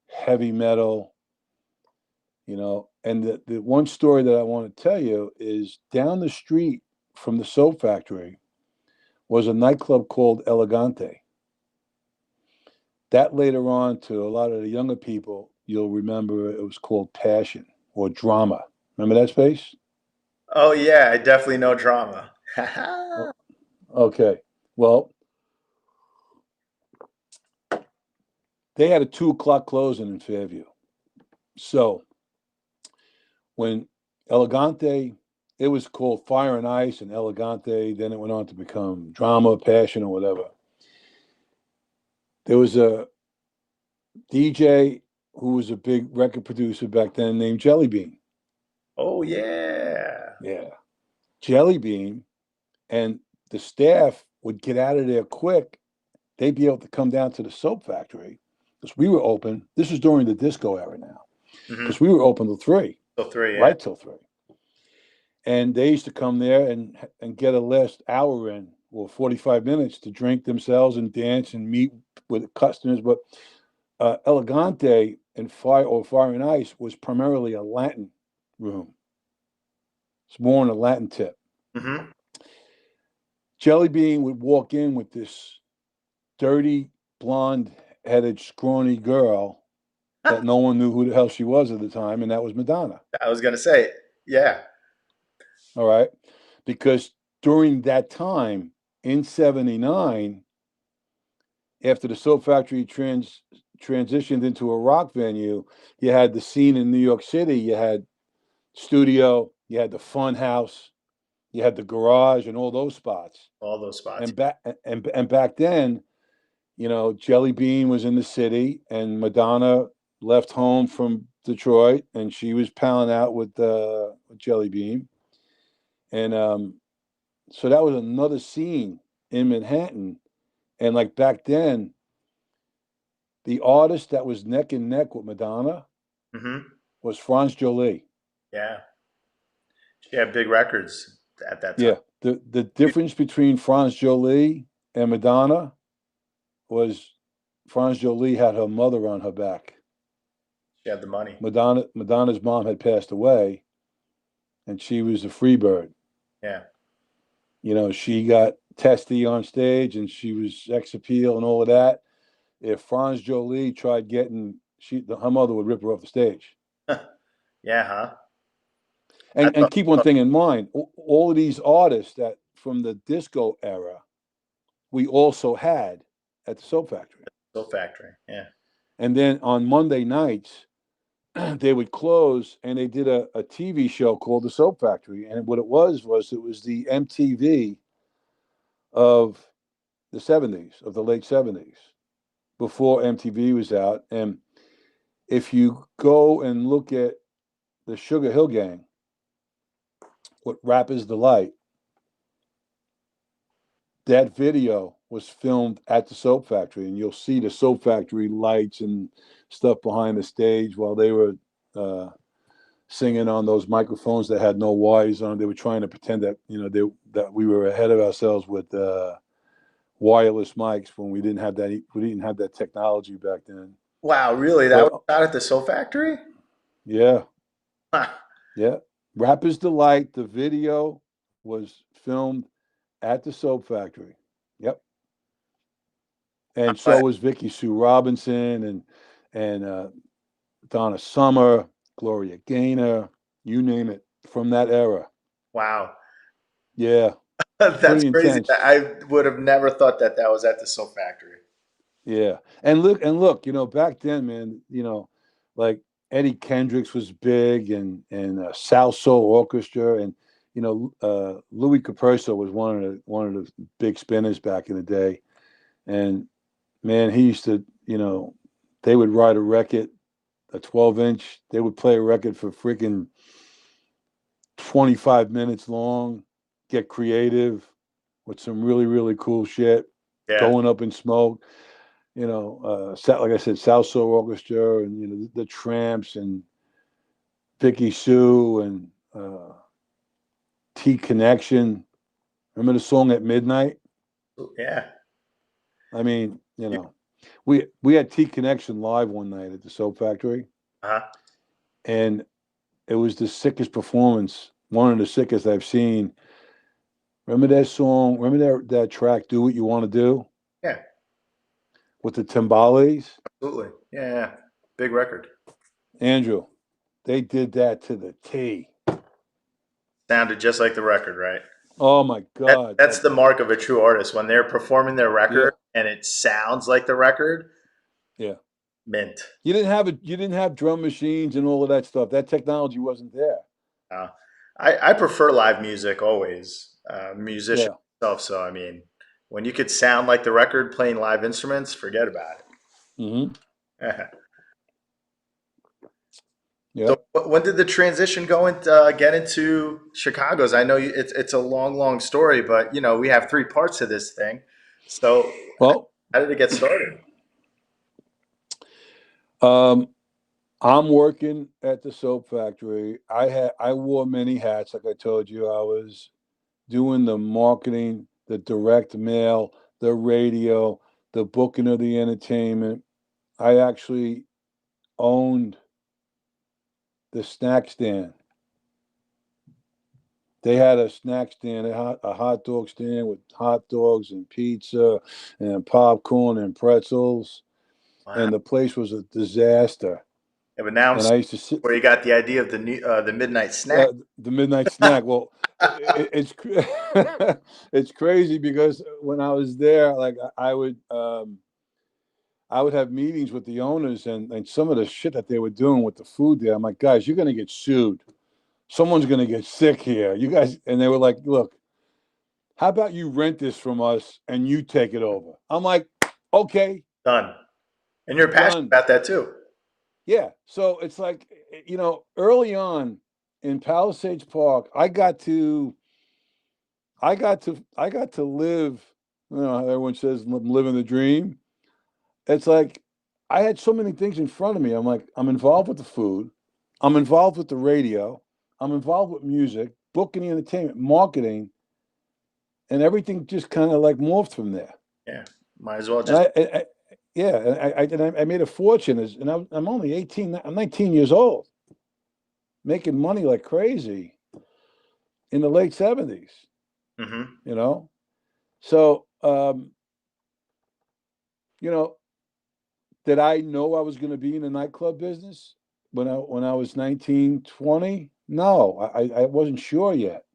heavy metal, and the one story that I want to tell you is down the street from the soap factory was a nightclub called Elegante. That later on, to a lot of the younger people, you'll remember it was called Passion or Drama. Remember that space? Oh yeah, I definitely know drama. Oh, okay. Well, they had a 2 o'clock closing in Fairview. So when Elegante, it was called Fire and Ice and Elegante, then it went on to become Drama, Passion, or whatever. There was a DJ who was a big record producer back then named Jelly Bean. Oh yeah. Yeah. Jelly Bean and the staff would get out of there quick. They'd be able to come down to the soap factory because we were open. This is during the disco era now, Mhm. because we were open till 3, So 3, yeah. right till 3. And they used to come there and get a last hour in, or 45 minutes, to drink themselves and dance and meet with customers. But Elegante and Fire and Ice was primarily a Latin room. It's more on a Latin tip. Mhm. Jelly Bean would walk in with this dirty, blonde-headed, scrawny girl that no one knew who the hell she was at the time, and that was Madonna. I was gonna say, yeah. All right, because during that time in '79, after the Soap Factory transitioned into a rock venue, you had the scene in New York City. You had studio, you had the fun house, you had the garage, and all those spots. All those spots. And back then, Jelly Bean was in the city, and Madonna left home from Detroit, and she was palling out with Jelly Bean, and so that was another scene in Manhattan. And like back then, the artist that was neck and neck with Madonna Mhm. was Franz Jolie. Yeah. She had big records at that time. Yeah, the difference between Franz Jolie and Madonna was Franz Jolie had her mother on her back. She had the money. Madonna's mom had passed away, and she was a free bird. Yeah. She got testy on stage, and she was sex appeal and all of that. if Franz Jolie tried getting, her mother would rip her off the stage. Yeah, huh? And keep one thing in mind: all of these artists that from the disco era, we also had at the Soap Factory. Soap Factory, yeah. And then on Monday nights, they would close, and they did a TV show called The Soap Factory. And what it was the MTV of the 70s, of the late 70s, before MTV was out. And if you go and look at the Sugar Hill Gang, what Rapper's Delight, that video was filmed at the Soap Factory, and you'll see the Soap Factory lights and stuff behind the stage while they were singing on those microphones that had no wires on. They were trying to pretend that that we were ahead of ourselves with wireless mics when we didn't have that. We didn't have that technology back then. Wow, really? That was shot at the Soap Factory? Yeah, yeah. Rapper's Delight. The video was filmed at the Soap Factory. Yep. And so was Vicky Sue Robinson and Donna Summer, Gloria Gaynor, you name it, from that era. Wow. Yeah. That's pretty crazy. intense. I would have never thought that was at the Soap Factory. Yeah. And look, back then, man, like Eddie Kendricks was big and South Soul Orchestra, and Louis Caperso was one of the big spinners back in the day. And man, he used to, they would write a record, a 12-inch. They would play a record for freaking 25 minutes long, get creative with some really, really cool shit, going up in smoke. Like I said, South Soul Orchestra and, the Tramps and Vicky Sue and T Connection. Remember the song At Midnight? Yeah. I mean, we had T Connection live one night at the Soap Factory. Uh-huh. And it was the sickest performance, one of the sickest I've seen. Remember that song? Remember that track, Do What You Want to Do? Yeah. With the timbales? Absolutely. Yeah. Big record. Andrew, they did that to the T. Sounded just like the record, right? Oh my God. That's the mark of a true artist. When they're performing their record and it sounds like the record. Yeah. Mint. You didn't have drum machines and all of that stuff. That technology wasn't there. I prefer live music always. Musician myself, so I mean, when you could sound like the record playing live instruments, forget about it. Mm-hmm. So when did the transition go and get into Chicago's? I know it's a long story, but we have three parts to this thing. So how did it get started? I'm working at the Soap Factory. I wore many hats, like I told you. I was doing the marketing, the direct mail, the radio, the booking of the entertainment. I actually owned the snack stand. They had a snack stand, a hot dog stand with hot dogs and pizza and popcorn and pretzels. Wow. And the place was a disaster. Yeah, but now I used to sit where you got the idea of the midnight snack. The midnight snack. Well, it's it's crazy because when I was there, like I would have meetings with the owners and some of the shit that they were doing with the food there. I'm like, guys, you're gonna get sued. Someone's gonna get sick here. You guys, and they were like, look, how about you rent this from us and you take it over? I'm like, okay, done. And you're passionate about that too. Yeah. So it's like, early on in Palisades Park, I got to live, everyone says I'm living the dream. It's like I had so many things in front of me. I'm like, I'm involved with the food, I'm involved with the radio, I'm involved with music, booking, the entertainment, marketing, and everything just kind of like morphed from there. Yeah. Might as well just I made a fortune, and I'm only 18. I'm 19 years old, making money like crazy in the late 70s. Mm-hmm. So did I know I was going to be in the nightclub business when I was 19, 20? No, I wasn't sure yet.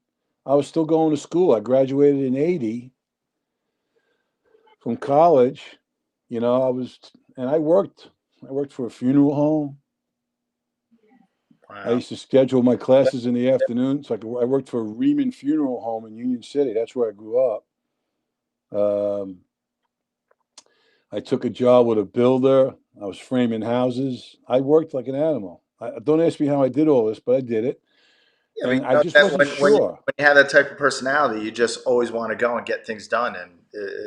I was still going to school. I graduated in 80 from college. You know, I worked for a funeral home. I Wow. used to schedule my classes in the afternoon. So I worked for a Riemann Funeral Home in Union City. That's where I grew up. I took a job with a builder. I was framing houses. I worked like an animal. Don't ask me how I did all this, but I did it. I mean, And you I know just that wasn't sure. when you have that type of personality, you just always want to go and get things done, and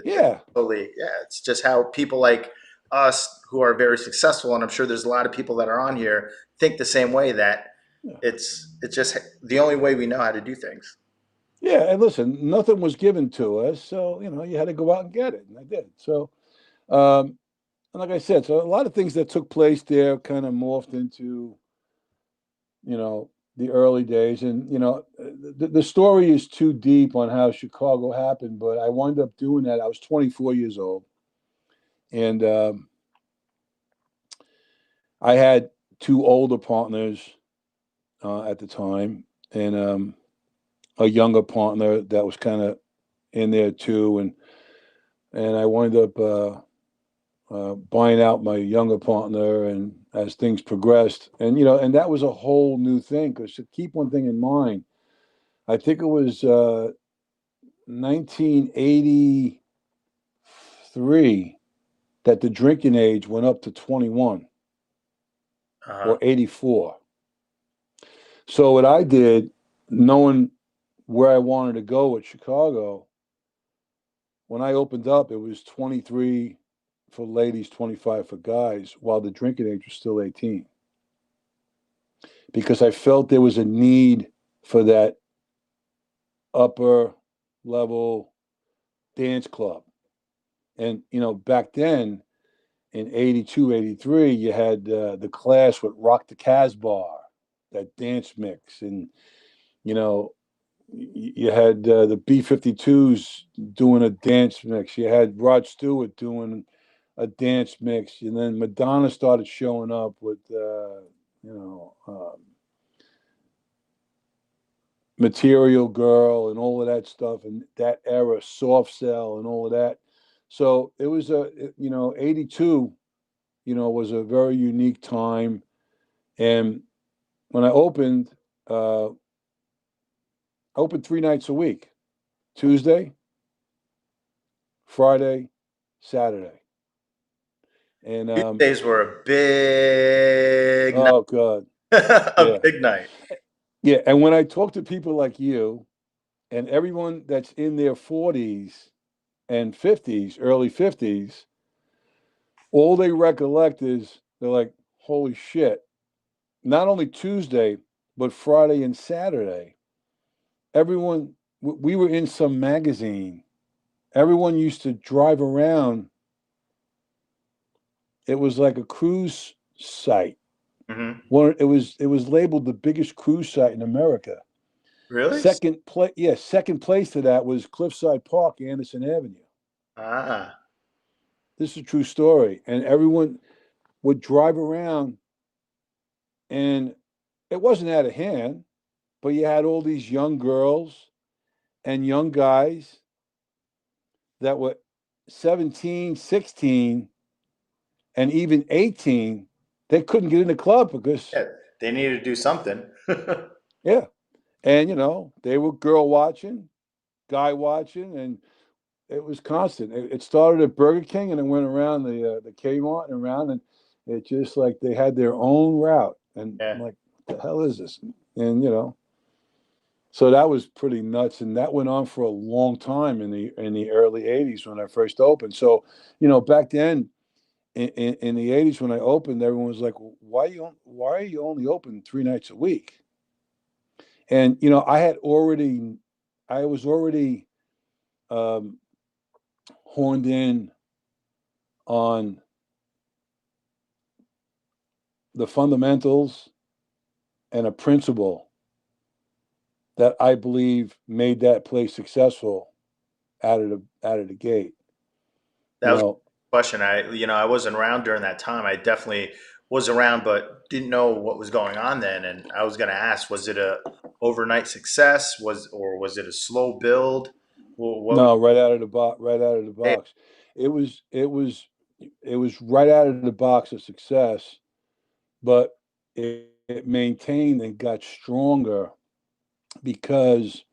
Yeah. totally, yeah, it's just how people like us who are very successful, and I'm sure there's a lot of people that are on here think the same way. That it's just the only way we know how to do things. Yeah. And listen, nothing was given to us. So, you had to go out and get it. And I did. So, and like I said, so a lot of things that took place there kind of morphed into, the early days. And, the story is too deep on how Chicago happened, but I wound up doing that. I was 24 years old. And I had two older partners at the time, and a younger partner that was kind of in there too. And I wound up buying out my younger partner, and as things progressed, and that was a whole new thing. Because to keep one thing in mind, I think it was 1983 that the drinking age went up to 21 Uh, or 84. So what I did, knowing where I wanted to go with Chicago, when I opened up, it was 23 for ladies, 25 for guys, while the drinking age was still 18. Because I felt there was a need for that upper level dance club. And, back then in 82, 83, you had the Clash with Rock the Casbah, that dance mix. And, you know, you had the B-52s doing a dance mix. You had Rod Stewart doing a dance mix. And then Madonna started showing up with, Material Girl and all of that stuff, and that era, Soft Cell and all of that. So it was 82, was a very unique time. And when I uh, opened 3 nights a week, Tuesday, Friday, Saturday. And, Tuesdays were a big night, oh God, a yeah. big night. Yeah. And when I talk to people like you and everyone that's in their 40s and 50s, early 50s, all they recollect is they're like, holy shit, not only Tuesday, but Friday and Saturday. Everyone, we were in some magazine. Everyone used to drive around. It was like a cruise site. Hmm. It was labeled the biggest cruise site in America. Really? Second place to that was Cliffside Park, Anderson Avenue. Ah, This is a true story. And everyone would drive around, and it wasn't out of hand, but you had all these young girls and young guys that were 17, 16, and even 18. They couldn't get in the club because, yeah, they needed to do something. yeah. And, they were girl watching, guy watching, and it was constant. It started at Burger King and it went around the Kmart and around, and it just like they had their own route. And I'm Yeah. like, what the hell is this? And, so that was pretty nuts, and that went on for a long time in the early '80s when I first opened. So, back then in the '80s when I opened, everyone was like, "Why are you only open 3 nights a week?" And I was already um, horned in on the fundamentals and a principle that I believe made that place successful out of the gate. That was question. I wasn't around during that time. I definitely was around, but didn't know what was going on then. And I was going to ask, was it a overnight success? Was it a slow build? What was No, right out of the box. Right out of the it? box. It was. It was. It was right out of the box a success, but it maintained and got stronger because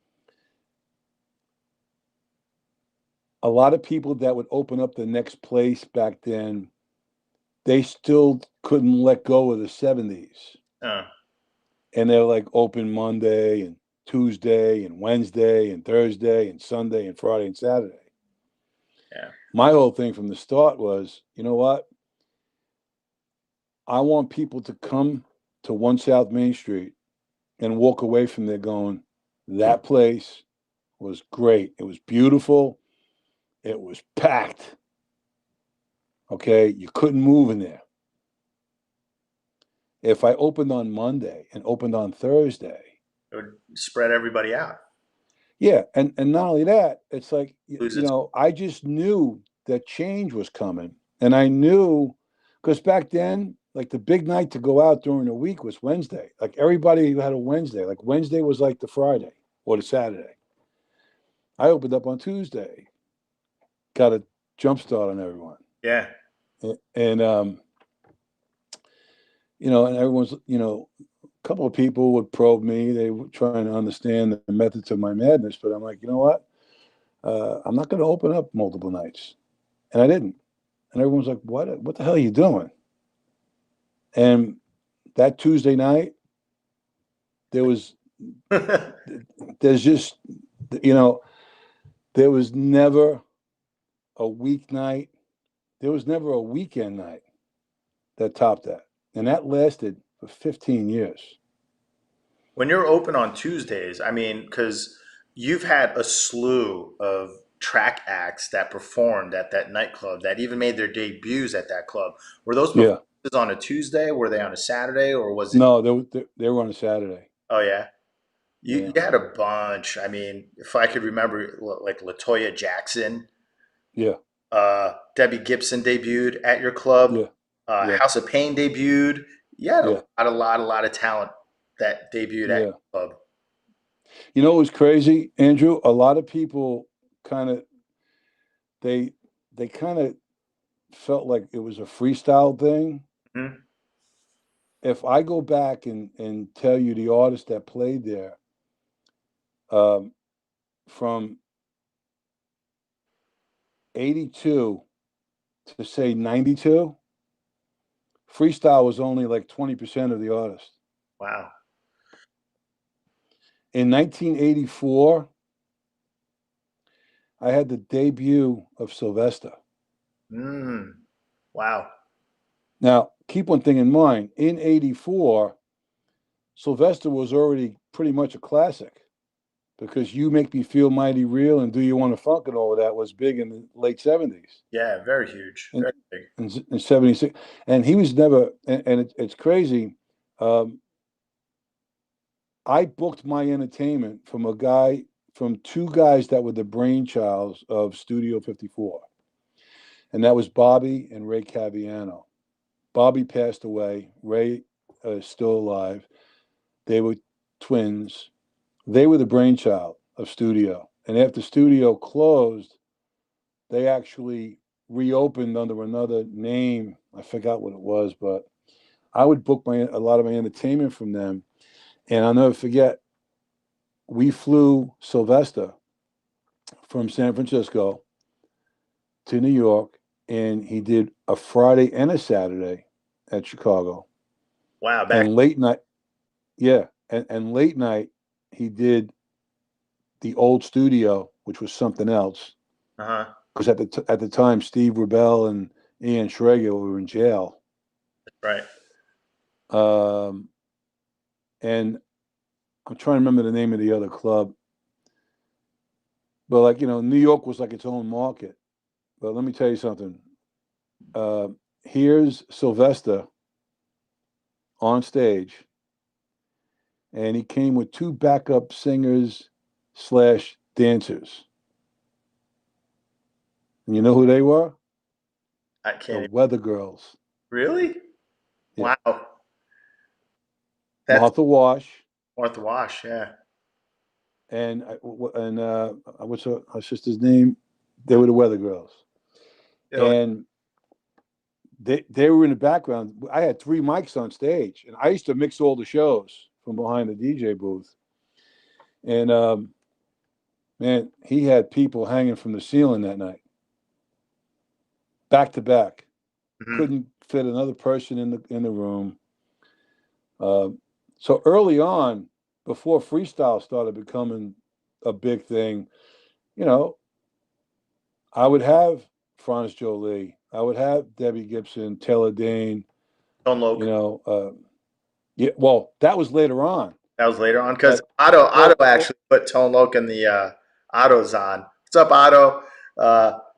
a lot of people that would open up the next place back then, they still couldn't let go of the 70s. Uh, And they're like open Monday and Tuesday and Wednesday and Thursday and Sunday and Friday and Saturday. yeah. My whole thing from the start was, you know what? I want people to come to 1 South Main Street and walk away from there going, that place was great. It was beautiful. It was packed. Okay. You couldn't move in there. If I opened on Monday and opened on Thursday, It would spread everybody out. yeah, and not only that, it's like Lose its I just knew that change was coming, and I knew because back then, like the big night to go out during the week was Wednesday. Like everybody had a Wednesday. Like Wednesday was like the Friday or the Saturday. I opened up on Tuesday, got a jump start on everyone, yeah. and and everyone's a couple of people would probe me. They were trying to understand the methods of my madness, but I'm like, you know what? I'm not going to open up multiple nights, and I didn't. And everyone's like, "What? What the hell are you doing?" And that Tuesday night, there was, there's just, you know, there was never a weeknight. There was never a weekend night that topped that, and that lasted for 15 years. When you're open on Tuesdays, I mean, because you've had a slew of track acts that performed at that nightclub that even made their debuts at that club. Were those Yeah, performances on a Tuesday? Were they on a Saturday, or was it? no, they were on a Saturday. Oh yeah, you Yeah, had a bunch. I mean, if I could remember, like Latoya Jackson, yeah, Debbie Gibson debuted at your club. yeah, yeah, House of Pain debuted. You had yeah, a lot of talent that debuted at yeah. your club. You know, it was crazy, Andrew. A lot of people kind of they they kind of felt like it was a freestyle thing. Mhm. If I go back and tell you the artists that played there, um, from 82 to say 92, freestyle was only like 20% of the artists. Wow. In 1984, I had the debut of Sylvester. Mm. Wow. Now, keep one thing in mind. In 84, Sylvester was already pretty much a classic because You Make Me Feel Mighty Real and Do You Want to Funk and all of that was big in the late 70s Yeah, very huge. and Very big. in 76. And he was never, and it's crazy. Um, I booked my entertainment from two guys that were the brainchilds of Studio 54. And that was Bobby and Ray Caviano. Bobby passed away. Ray is still alive. They were twins. They were the brainchild of Studio. And after Studio closed, they actually reopened under another name. I forgot what it was, but I would book a lot of my entertainment from them. And I'll never forget, we flew Sylvester from San Francisco to New York, and he did a Friday and a Saturday at Chicago. Wow. Back. And late night, yeah, and late night, he did the old studio, which was something else. Uh huh. Because at the time, Steve Rebel and Ian Schrager were in jail. Right. Um, and I'm trying to remember the name of the other club. But New York was like its own market. But let me tell you something. Uh, Here's Sylvester on stage, and he came with two backup singers / dancers. And you know who they were? I can't The even, Weather Girls. really? Yeah. Wow. That's Martha Wash Martha Wash, yeah. and what's her sister's name? They were the Weather Girls, You know, and they were in the background. I had 3 mics on stage, and I used to mix all the shows from behind the DJ booth. And man, he had people hanging from the ceiling that night, back to back. mhm. Couldn't fit another person in the room. So early on, before freestyle started becoming a big thing, you know, I would have Franz Jolie, I would have Debbie Gibson, Taylor Dane, Tone you Loc. know, yeah, well, that was later on, That was later on because but Otto well, actually put Tone Loc in the Otto's on. What's up, Otto?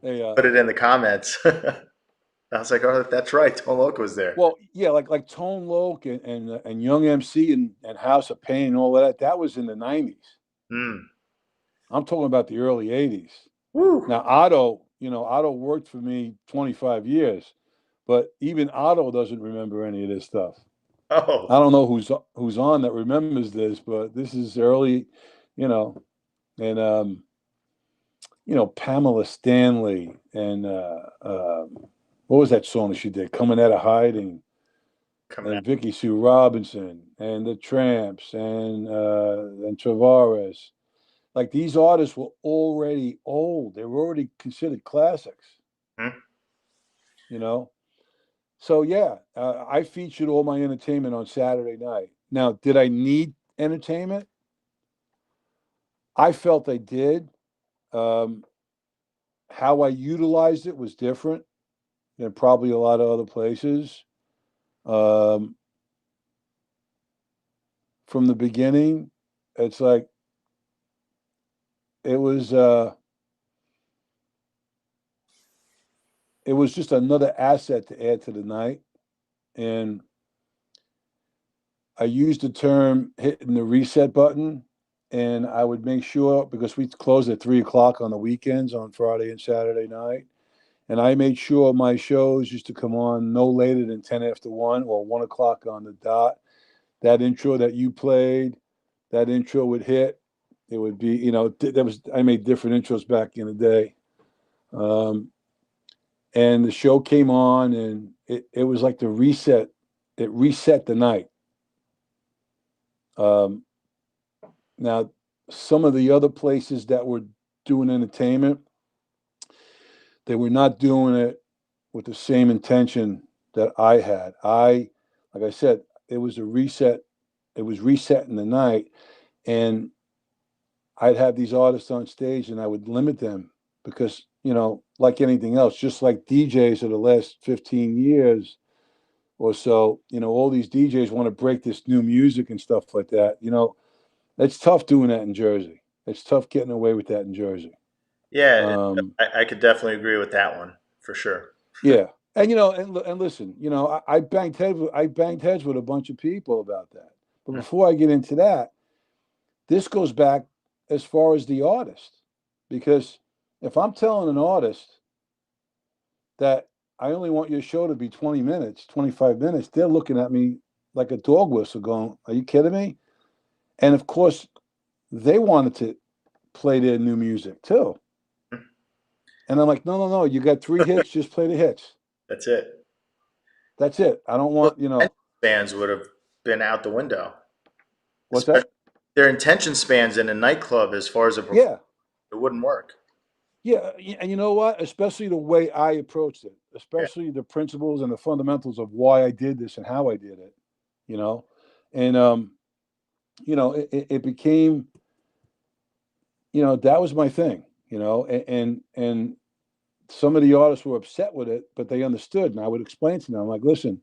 they, Put it in the comments. I was like, oh, that's right. Tone Loc was there. well, yeah, like Tone Loc and Young MC and House of Pain and all of that. That was in the '90s. Mm. I'm talking about the early '80s. Woo. Now, Otto worked for me 25 years, but even Otto doesn't remember any of this stuff. I Oh, don't know who's on that remembers this, but this is early, you know, and Pamela Stanley and what was that song that she did? Coming Out of Hiding, coming out. and Vicky Sue Robinson and the Tramps and Tavares. Like these artists were already old. They were already considered classics, Hmm? you know. So yeah, I featured all my entertainment on Saturday night. Now, did I need entertainment? I felt I did. Um, how I utilized it was different than probably a lot of other places. Um, from the beginning, it's like it was uh, it was just another asset to add to the night, and I used the term hitting the reset button, and I would make sure because we closed at 3 o'clock on the weekends on Friday and Saturday night. And I made sure my shows used to come on no later than 10 after 1 or 1 o'clock on the dot. That intro that you played, that intro would hit. It would be, I made different intros back in the day. And the show came on and it was like the reset. It reset the night. Um, Now, some of the other places that were doing entertainment, they were not doing it with the same intention that I had. Like I said, it was a reset. It was resetting the night, and I'd have these artists on stage, and I would limit them because like anything else, just like DJs of the last 15 years or so, all these DJs want to break this new music and stuff like that. It's tough doing that in Jersey. It's tough getting away with that in Jersey. Yeah, Um, I could definitely agree with that one for sure. yeah, and listen, I banged heads with a bunch of people about that. But Mm. before I get into that, this goes back as far as the artist, because if I'm telling an artist that I only want your show to be 20 minutes, 25 minutes, they're looking at me like a dog whistle, going, "Are you kidding me?" And of course, they wanted to play their new music too. And I'm like, no, no, no. You got 3 hits. Just play the hits. That's it. That's it. I don't Well, want, fans would have been out the window. what's Especially that? their attention spans in a nightclub as far as a performance, Yeah. it wouldn't work. Yeah. And you know what? Especially the way I approached it, Yeah. especially the principles and the fundamentals of why I did this and how I did it, you know? And, it became, that was my thing, and some of the artists were upset with it, but they understood. And I would explain to them, I'm like, listen,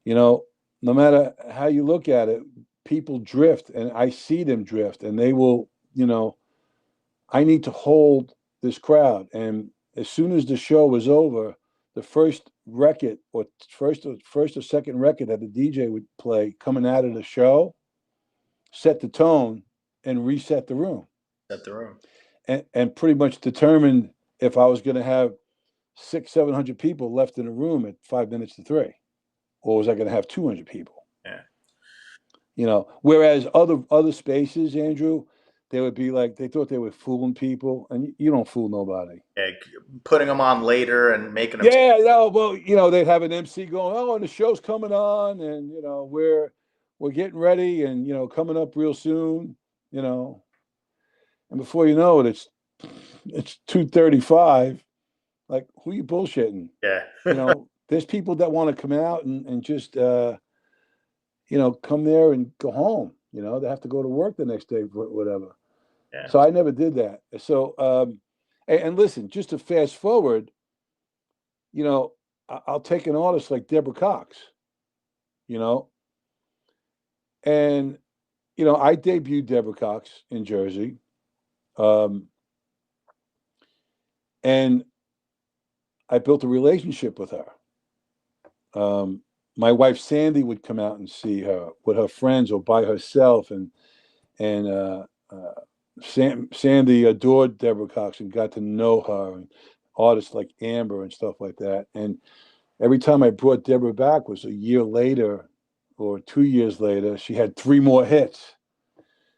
You know, no matter how you look at it, people drift, and I see them drift, and they will, I need to hold this crowd. And as soon as the show was over, the first record or first or second record that the DJ would play coming out of the show set the tone and reset the room, Set the room. and pretty much determined if I was going to have 700 people left in a room at 5 minutes to 3, or was I going to have 200 people? Yeah. Whereas other spaces, Andrew, they would be like, they thought they were fooling people, and you don't fool nobody. Yeah, putting them on later and making them. Yeah, no, well, they'd have an MC going, oh, and the show's coming on, and we're getting ready, and coming up real soon, and before you know it, it's 2:35. Like, who you bullshitting? Yeah. There's people that want to come out and just come there and go home. They have to go to work the next day, whatever. Yeah. So I never did that. So and listen, just to fast forward, I'll take an artist like Deborah Cox, and I debuted Deborah Cox in Jersey, and I built a relationship with her. My wife Sandy would come out and see her with her friends or by herself, and Sandy adored Deborah Cox and got to know her, and artists like Amber and stuff like that. And every time I brought Deborah back was a year later or 2 years later, she had 3 more hits.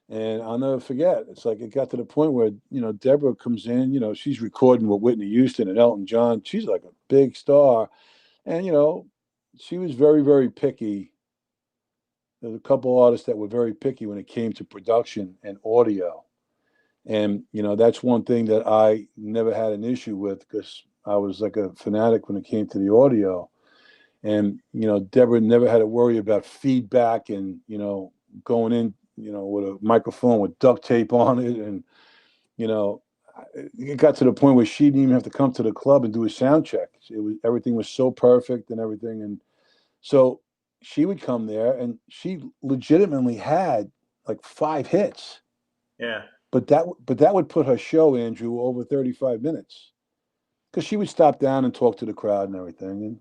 And I'll never forget. It's like it got to the point where, Deborah comes in, she's recording with Whitney Houston and Elton John. She's like a big star. And, she was very, very picky. There's a couple artists that were very picky when it came to production and audio. And, that's one thing that I never had an issue with, because I was like a fanatic when it came to the audio. And, Deborah never had to worry about feedback and, going in, with a microphone with duct tape on it. And, it got to the point where she didn't even have to come to the club and do a sound check. Everything was so perfect and everything. And so she would come there and she legitimately had like 5 hits. Yeah. But that would put her show, Andrew, over 35 minutes, because she would stop down and talk to the crowd and everything,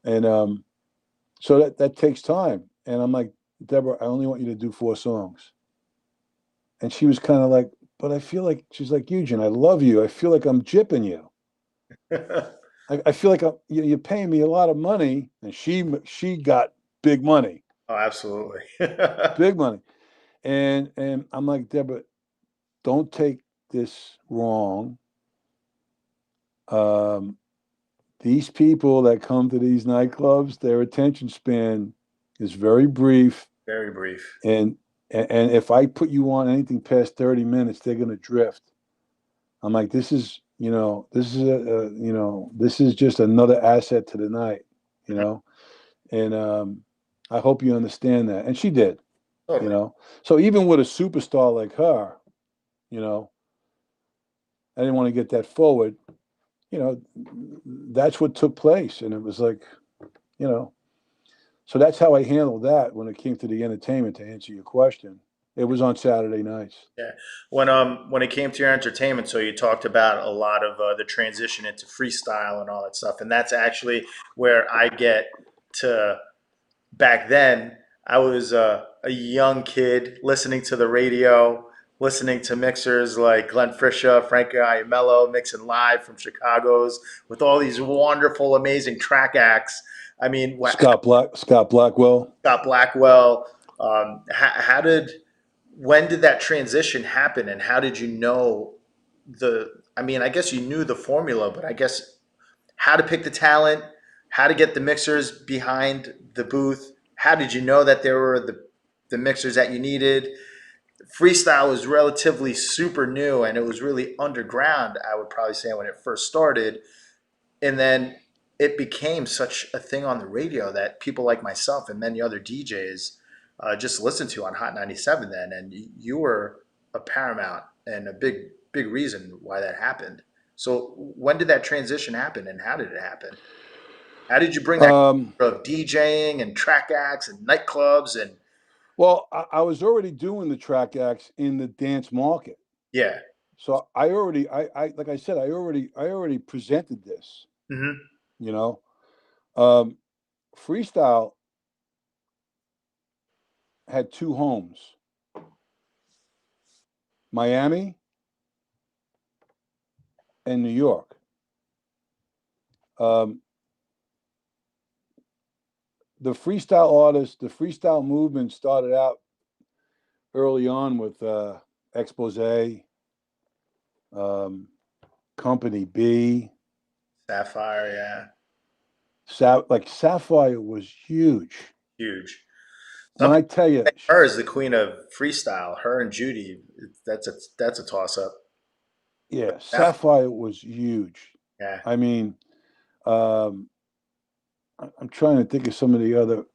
and so that takes time. And I'm like, Deborah, I only want you to do 4 songs. And she was kind of like, but I feel like, she's like, Eugene, I love you. I feel like I'm gypping you. I feel like you're paying me a lot of money, and she got big money. Oh, absolutely. Big money. And I'm like, Deborah, don't take this wrong. These people that come to these nightclubs, their attention span is very brief. Very brief. And if I put you on anything past 30 minutes, they're going to drift. I'm like, this is just another asset to the night, and I hope you understand that. And she did, Totally. So even with a superstar like her, I didn't want to get that forward. That's what took place. And it was like, so that's how I handled that when it came to the entertainment, to answer your question. It was on Saturday nights. Yeah. When it came to your entertainment, so you talked about a lot of the transition into freestyle and all that stuff, and that's actually where I get to. Back then, I was a young kid listening to the radio, listening to mixers like Glenn Frisha, Frankie Aiello, mixing live from Chicago's with all these wonderful, amazing track acts. I mean, Scott Blackwell. Scott Blackwell. When did that transition happen, and how did you know I mean, I guess you knew the formula, but I guess how to pick the talent, how to get the mixers behind the booth. How did you know that there were the mixers that you needed? Freestyle was relatively super new, and it was really underground, I would probably say, when it first started. And then it became such a thing on the radio that people like myself and many other DJs just listened to on Hot 97 then. And you were a paramount and a big reason why that happened. So when did that transition happen, and how did it happen? How did you bring that of DJing and track acts and nightclubs and? Well, I was already doing the track acts in the dance market. Yeah. So I like I said, I already presented this. Mm-hmm. Freestyle had 2 homes: Miami and New York. Um, the freestyle artists, the freestyle movement started out early on with Expose, Company B, Sapphire, yeah, like Sapphire was huge. huge. When Some I people tell you, think her is the queen of freestyle. Her and Judy, that's a toss up. yeah, Sapphire, Sapphire was huge. yeah, I mean, um, I'm trying to think of some of the other.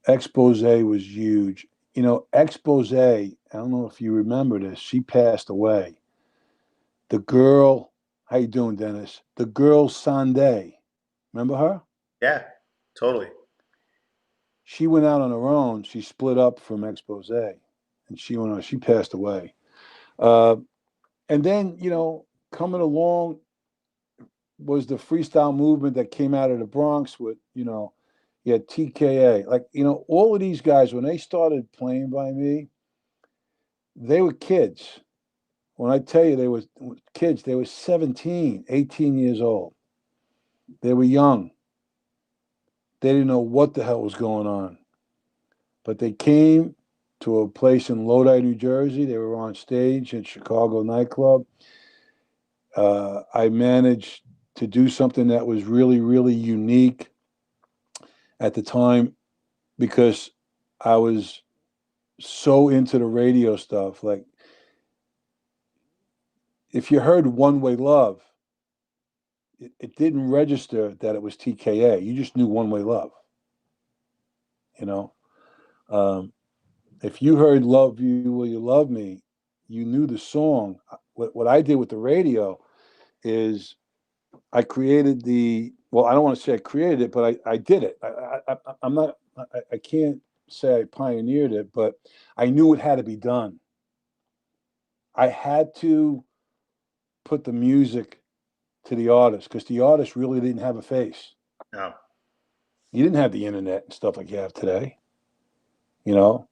Expose was huge. You know, Expose, I don't know if you remember this, she passed away. The girl, how you doing, Dennis? The girl Sunday, remember her? yeah, totally. She went out on her own. She split up from Expose, and she went on. She passed away. Uh, and then, coming along was the freestyle movement that came out of the Bronx with, you had TKA. Like, all of these guys, when they started playing by me, they were kids. When I tell you they were kids, they were 17, 18 years old. They were young. They didn't know what the hell was going on. But they came to a place in Lodi, New Jersey. They were on stage at Chicago nightclub. I managed to do something that was really, really unique at the time because I was so into the radio stuff. Like, if you heard One Way Love, it didn't register that it was TKA. You just knew One Way Love. You know, um, if you heard Love You Will You Love Me, you knew the song. What I did with the radio is I created well, I don't want to say I created it, but I did it. I'm not, I can't say I pioneered it, but I knew it had to be done. I had to put the music to the artist because the artist really didn't have a face. No, You didn't have the internet and stuff like you have today, you know?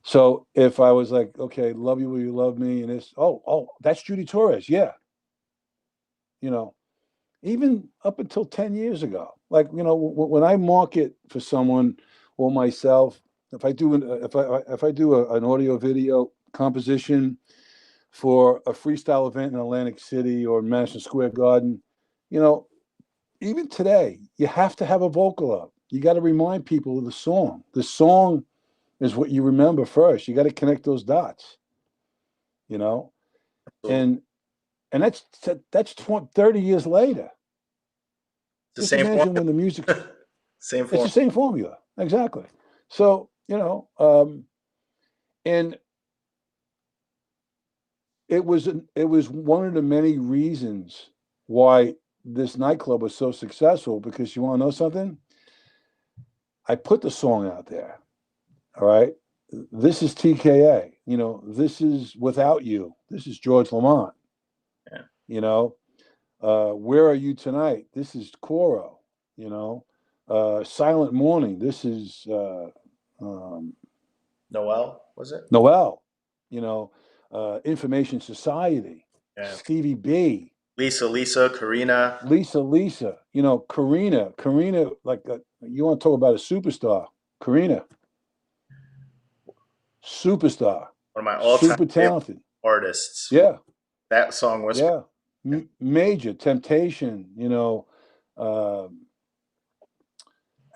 So if I was like, okay, love you, will you love me? And it's, that's Judy Torres. Yeah. You know, even up until 10 years ago, like, when I market for someone or myself, if I do an audio video composition for a freestyle event in Atlantic City or Madison Square Garden, you know, even today, you have to have a vocal up. You got to remind people of the song. The song is what you remember first. You got to connect those dots, you know, absolutely. and and that's 30 years later. The Just same imagine formula. when the music. Same It's form. the same formula, exactly. So and it was one of the many reasons why this nightclub was so successful because you want to know something? I put the song out there. All right. This is TKA. This is Without You. This is George Lamont. Yeah. Where Are You Tonight? This is Coro. Silent Morning. This is Noel, was it? Noel. Information Society. Yeah. Stevie B. Lisa, Karina. Lisa. Karina. Like you want to talk about a superstar? Karina. Superstar. One of my all-time Super favorite talented. artists. Yeah. That song was Yeah. Major Temptation, uh,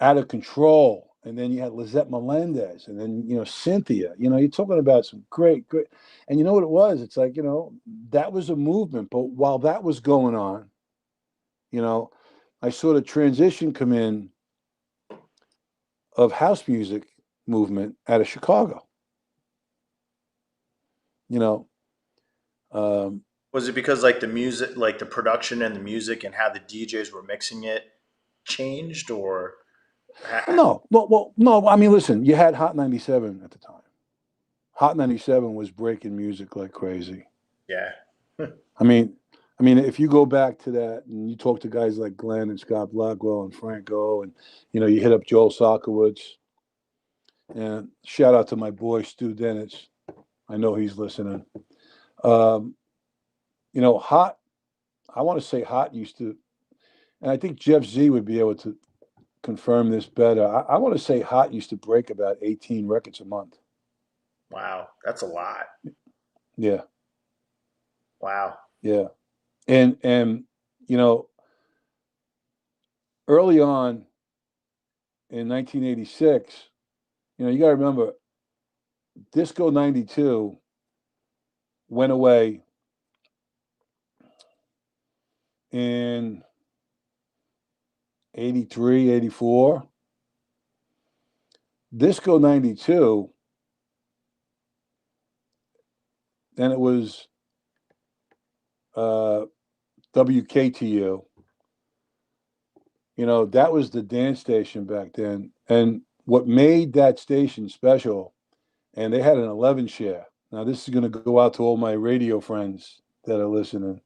Out of Control. And then you had Lizette Melendez and then, Cynthia. You're talking about some great. And you know what it was? It's like, that was a movement. But while that was going on, I saw the transition come in of house music movement out of Chicago. Um, Was it because like the music, like the production and the music and how the DJs were mixing it changed, or no. I mean, listen, you had Hot 97 at the time. Hot 97 was breaking music like crazy. yeah, I mean, if you go back to that and you talk to guys like Glenn and Scott Blackwell and Franco, and you hit up Joel Sokowitz, and shout out to my boy Stu Dennis. I know he's listening. Hot I want to say Hot used to, and I think Jeff Z would be able to confirm this better. I want to say Hot used to break about 18 records a month. Wow, that's a lot. Yeah, Wow. yeah, and you know, early on in 1986, you got to remember, Disco '92 went away in 83, 84. Disco '92, then it was WKTU. That was the dance station back then. And what made that station special, and they had an 11 share. Now, this is going to go out to all my radio friends that are listening.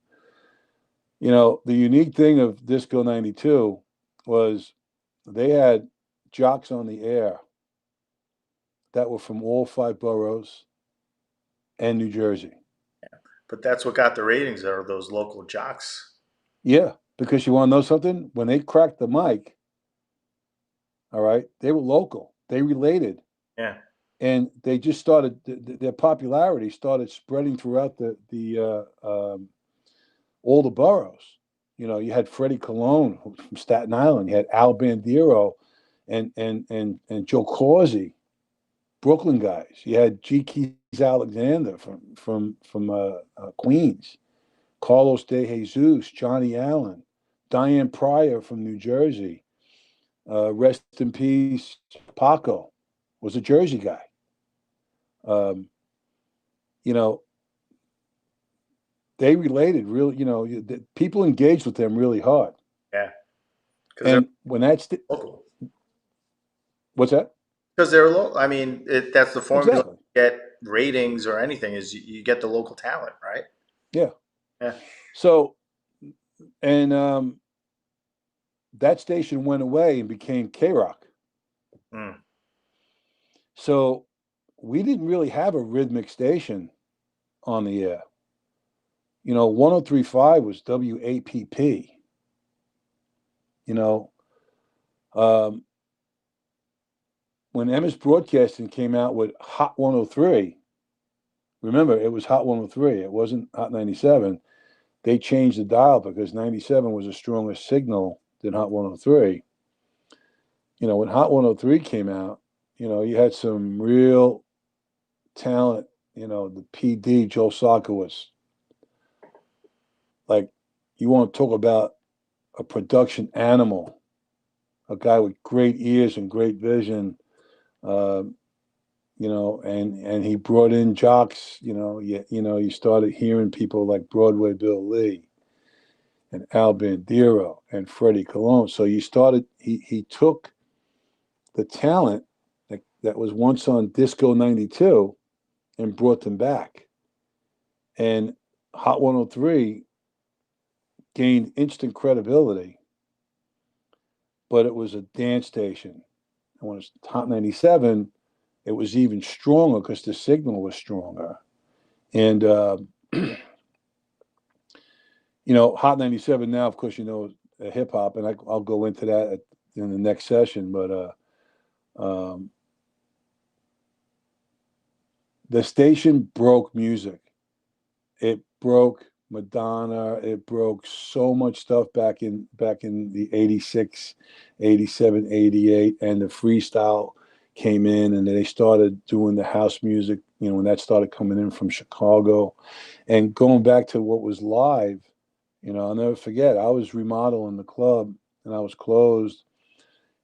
The unique thing of Disco '92 was they had jocks on the air that were from all 5 boroughs and New Jersey. But that's what got the ratings, are those local jocks. Yeah, because you want to know something? When they cracked the mic, all right, they were local. They related. Yeah. And they just started, their popularity started spreading throughout all the boroughs. You had Freddie Colon from Staten Island. You had Al Bandiero and Joe Causey, Brooklyn guys. You had G. Keys Alexander from Queens, Carlos De Jesus, Johnny Allen, Diane Pryor from New Jersey. Rest in peace, Paco was a Jersey guy. They related really, people engaged with them really hard. Yeah. And when that's local. What's that? Because they're local. I mean, that's the formula Exactly. to get ratings or anything, is you get the local talent, right? Yeah. Yeah. So, and that station went away and became K-Rock. Mm. So we didn't really have a rhythmic station on the air. 103.5 was WAPP. When Emmis Broadcasting came out with Hot 103, remember, it was Hot 103. It wasn't Hot 97. They changed the dial because 97 was a stronger signal than Hot 103. When Hot 103 came out, you had some real talent. The PD, Joe Sakowitz. Like, you want to talk about a production animal, a guy with great ears and great vision, and he brought in jocks. You started hearing people like Broadway Bill Lee and Al Bandiero and Freddie Colon. So he took the talent that was once on Disco '92 and brought them back. And Hot 103 gained instant credibility, but it was a dance station. And when it was Hot 97, it was even stronger because the signal was stronger. And, Hot 97 now, of course, hip hop, and I'll go into that in the next session. But the station broke music. It broke Madonna. It broke so much stuff back in the 86, 87, 88, and the freestyle came in, and they started doing the house music, when that started coming in from Chicago. And going back to what was live, I'll never forget, I was remodeling the club and I was closed.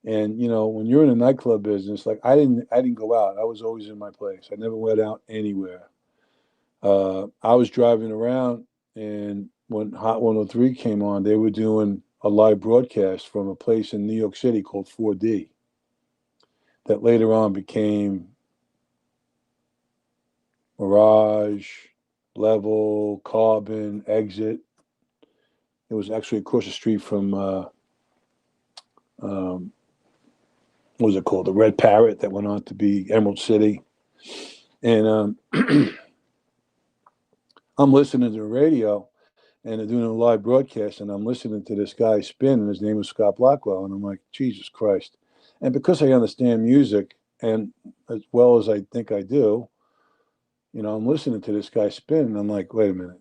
And, when you're in a nightclub business, like I didn't go out. I was always in my place. I never went out anywhere. I was driving around, and when Hot 103 came on, they were doing a live broadcast from a place in New York City called 4D that later on became Mirage, Level, Carbon, Exit. It was actually across the street from, what was it called? The Red Parrot that went on to be Emerald City. And I'm listening to the radio, and they're doing a live broadcast, and I'm listening to this guy spin, and his name was Scott Blackwell, and I'm like, Jesus Christ. And because I understand music, and as well as I think I do, I'm listening to this guy spin, and I'm like, wait a minute,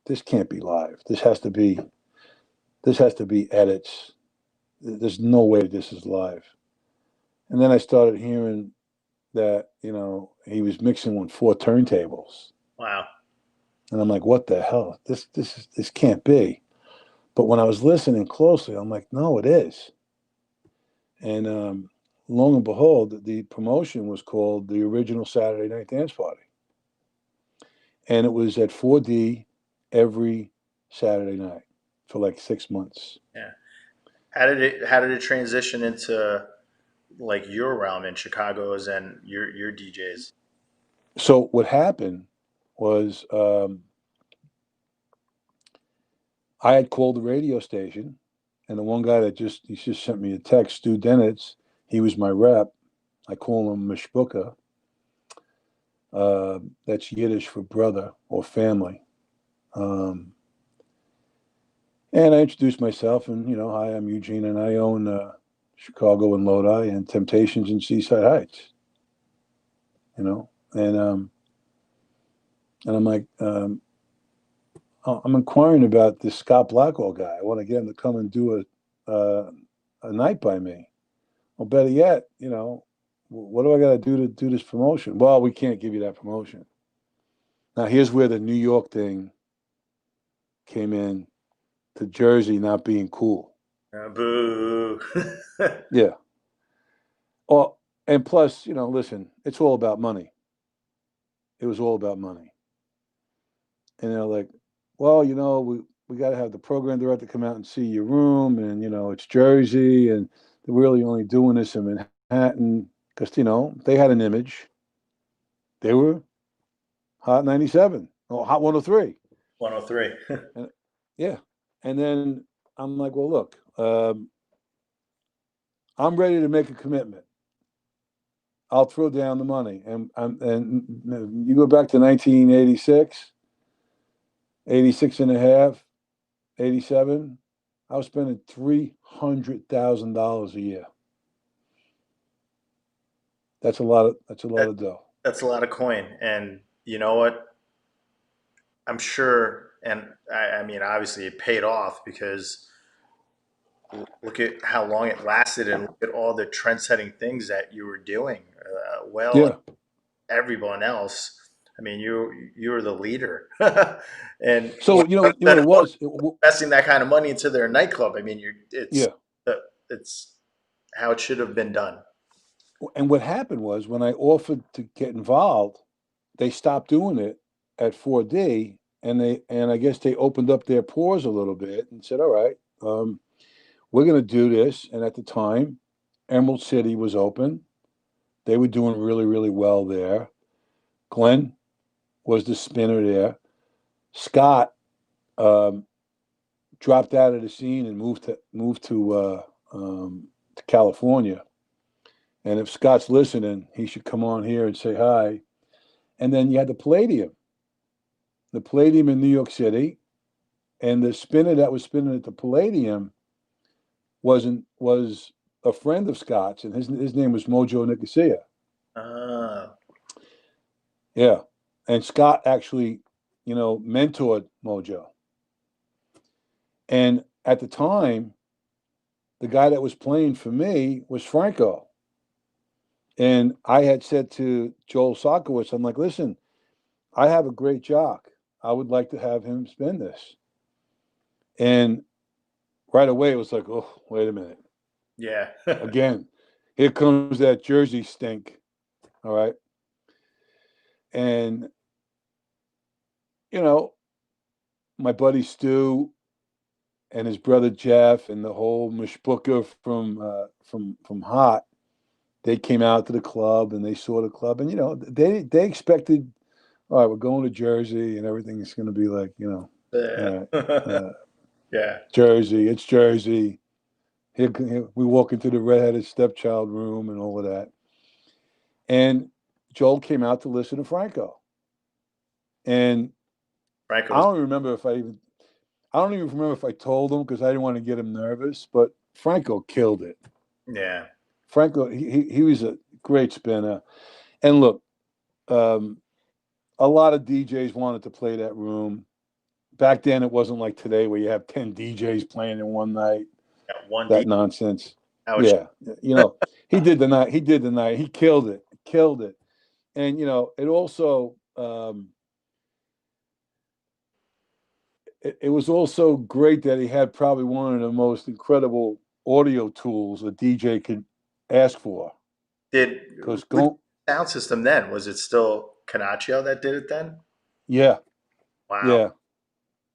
this can't be live. This has to be edits. There's no way this is live. And then I started hearing that, he was mixing with 4 turntables. Wow. And I'm like, what the hell? This can't be. But when I was listening closely, I'm like, no, it is. And lo and behold, the promotion was called the Original Saturday Night Dance Party. And it was at 4D every Saturday night for like 6 months. Yeah. How did it transition into like your realm in Chicago's and your DJs? So what happened was I had called the radio station, and the one guy that just sent me a text, Stu Denitz, he was my rep. I call him Mishpuka. That's Yiddish for brother or family. And I introduced myself, and hi, I'm Eugene, and I own Chicago and Lodi and Temptations in Seaside Heights. And I'm like, I'm inquiring about this Scott Blackwell guy. I want to get him to come and do a night by me. Well, better yet, what do I got to do this promotion? Well, we can't give you that promotion. Now, here's where the New York thing came in, to Jersey not being cool. Boo. Yeah. Well, and plus, listen, it's all about money. It was all about money. And they're like, well, we got to have the program director come out and see your room, and it's Jersey, and they're really only doing this in Manhattan because they had an image. They were Hot 97 or Hot 103. 103. And, yeah, and then I'm like, well, look, I'm ready to make a commitment. I'll throw down the money, and you go back to 1986, 86 and a half. 87, I was spending $300,000 a year. That's a lot of dough. That's a lot of coin. And you know what? I'm sure, and I mean, obviously it paid off because look at how long it lasted and look at all the trend setting things that you were doing. Yeah. Everyone else. I mean, you were the leader, and So what it was. Investing that kind of money into their nightclub. I mean, Yeah. It's how it should have been done. And what happened was when I offered to get involved, they stopped doing it at 4D, and I guess they opened up their pores a little bit and said, all right, we're going to do this. And at the time, Emerald City was open. They were doing really, really well there. Glenn was the spinner there. Scott dropped out of the scene and moved to California. And if Scott's listening, he should come on here and say hi. And then you had the Palladium in New York City, and the spinner that was spinning at the Palladium was a friend of Scott's, and his name was Mojo Nicosia. Yeah, and Scott actually, mentored Mojo. And at the time, the guy that was playing for me was Franco. And I had said to Joel Sokowitz, I'm like, listen, I have a great jock. I would like to have him spin this. And right away, it was like, oh, wait a minute. Yeah. Again, here comes that Jersey stink. All right. And, my buddy Stu and his brother Jeff and the whole Mishpuka from Hot, they came out to the club and they saw the club, and they expected, all right, we're going to Jersey and everything's going to be like, Yeah. Jersey, it's Jersey. Here we walk into the redheaded stepchild room and all of that. And Joel came out to listen to Franco. And I don't remember if I even, I don't even remember if I told him because I didn't want to get him nervous, but Franco killed it. Yeah. Franco, he was a great spinner. And look, a lot of DJs wanted to play that room. Back then, it wasn't like today where you have 10 DJs playing in one night. One That D. nonsense. Ouch. Yeah. He did the night. He did the night. He killed it. Killed it. And, it also, it was also great that he had probably one of the most incredible audio tools a DJ could ask for. Because sound system then? Was it still Canaccio that did it then? Yeah. Wow. Yeah.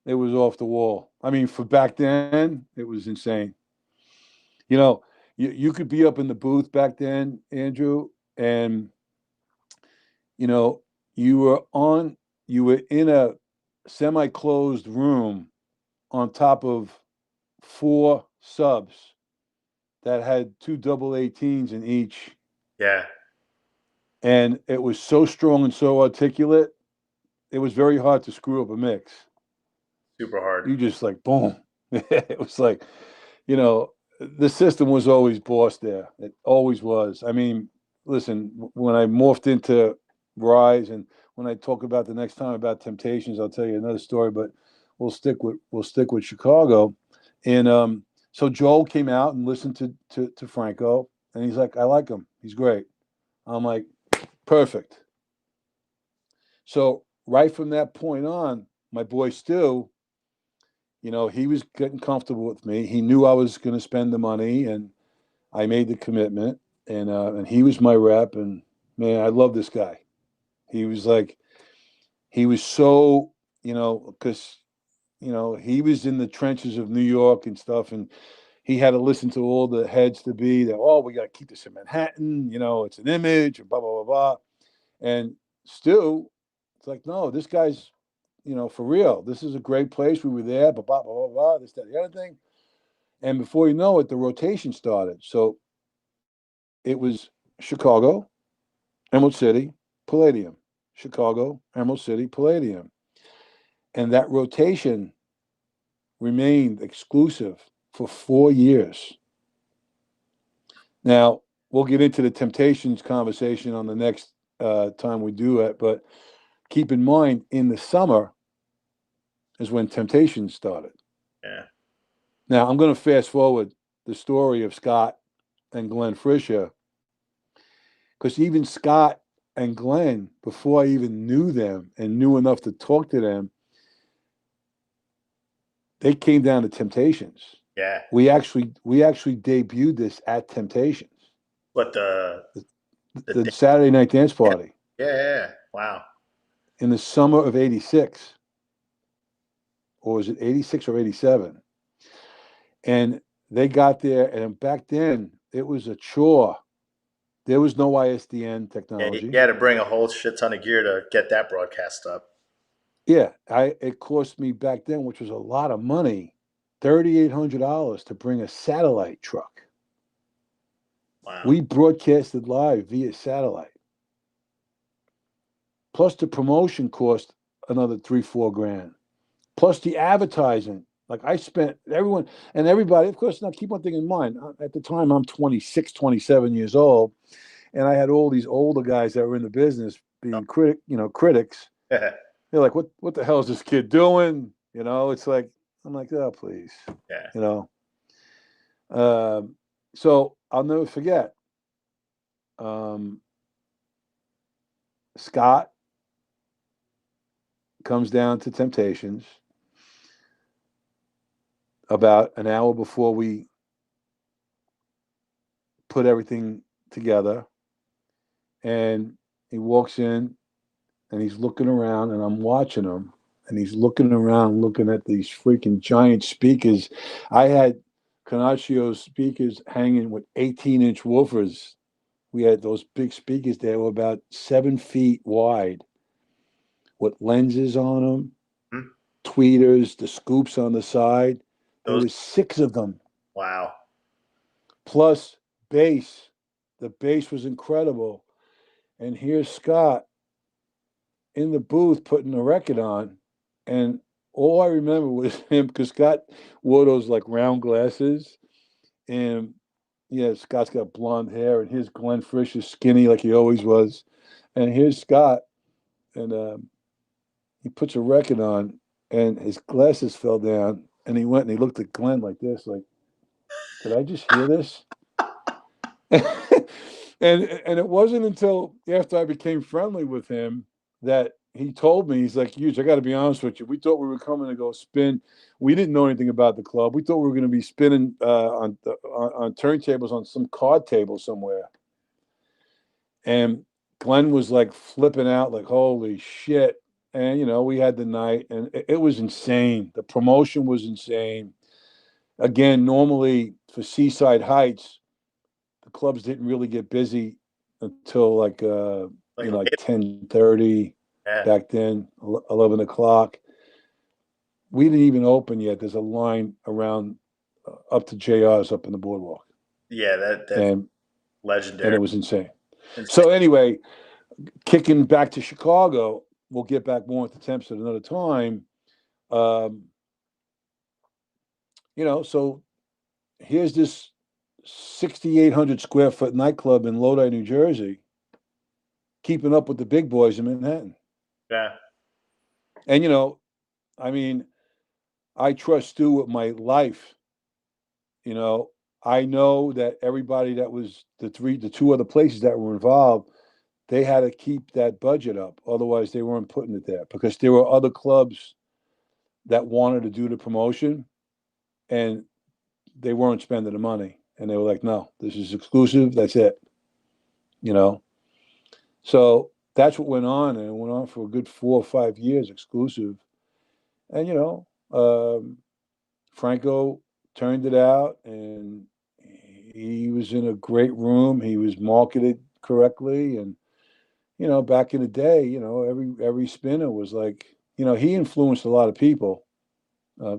It was off the wall. I mean, for back then, it was insane. You could be up in the booth back then, Andrew, and you were in a semi-closed room on top of 4 subs that had 2 double 18s in each. Yeah. And it was so strong and so articulate, it was very hard to screw up a mix. Super hard. You just like, boom. It was like, the system was always boss there. It always was. I mean, listen, when I morphed into Rise, and when I talk about the next time about Temptations, I'll tell you another story, but we'll stick with Chicago. And so Joel came out and listened to Franco, and he's like, I like him. He's great. I'm like, perfect. So right from that point on, my boy Stu, he was getting comfortable with me. He knew I was going to spend the money, and I made the commitment. And he was my rep. And man, I love this guy. He was so, because he was in the trenches of New York and stuff, and he had to listen to all the heads to be that, oh, we got to keep this in Manhattan. It's an image, and blah blah blah blah. And Stu, it's like, no, this guy's, for real. This is a great place. We were there, blah, blah, blah, blah, this, that, the other thing. And before you know it, the rotation started. So it was Chicago, Emerald City, Palladium. Chicago, Emerald City, Palladium. And that rotation remained exclusive for 4 years. Now, we'll get into the Temptations conversation on the next time we do it, but keep in mind, in the summer is when Temptations started. Yeah. Now, I'm going to fast forward the story of Scott and Glenn Frischer, because even Scott and Glenn, before I even knew them and knew enough to talk to them, they came down to Temptations. Yeah. We actually debuted this at Temptations. What the Saturday night dance party. Yeah. Wow. In the summer of '86. Or was it 86 or 87? And they got there, and back then it was a chore. There was no ISDN technology. Yeah, you had to bring a whole shit ton of gear to get that broadcast up. Yeah, it cost me back then, which was a lot of money, $3,800 to bring a satellite truck. Wow. We broadcasted live via satellite. Plus the promotion cost another $3-4 grand. Plus the advertising. Like I spent everybody, of course, now keep one thing in mind. At the time, I'm 26, 27 years old, and I had all these older guys that were in the business being critics. They're like, what the hell is this kid doing? It's like, I'm like, oh, please. Yeah. So I'll never forget. Scott comes down to Temptations about an hour before we put everything together, and he walks in and he's looking around, and I'm watching him, and he's looking around looking at these freaking giant speakers. I had Canaccio's speakers hanging with 18-inch woofers. We had those big speakers there, were about 7 feet wide with lenses on them, tweeters, the scoops on the side. There was 6 of them. Wow. Plus bass. The bass was incredible. And here's Scott in the booth putting the record on, and all I remember was him because Scott wore those like round glasses, and yeah, Scott's got blonde hair, and here's Glenn Frisch is skinny like he always was, and here's Scott, and he puts a record on, and his glasses fell down, and he went and he looked at Glenn like this, like, did I just hear this? And it wasn't until after I became friendly with him that he told me, he's like, Hughes, I got to be honest with you. We thought we were coming to go spin. We didn't know anything about the club. We thought we were going to be spinning on turntables on some card table somewhere. And Glenn was like flipping out, like, holy shit. And, we had the night, and it was insane. The promotion was insane. Again, normally for Seaside Heights, the clubs didn't really get busy until like 10:30 back then, 11 o'clock. We didn't even open yet. There's a line around up to JR's up in the boardwalk. Yeah, that's legendary. And it was insane. So anyway, kicking back to Chicago, we'll get back more into temps at another time. So here's this 6,800 square foot nightclub in Lodi, New Jersey, keeping up with the big boys in Manhattan. Yeah. And, I trust Stu with my life. I know that everybody that was the two other places that were involved, they had to keep that budget up. Otherwise, they weren't putting it there because there were other clubs that wanted to do the promotion and they weren't spending the money. And they were like, no, this is exclusive. That's it. So that's what went on. And it went on for a good 4 or 5 years exclusive. And, Franco turned it out and he was in a great room. He was marketed correctly. And, back in the day, every spinner was like, he influenced a lot of people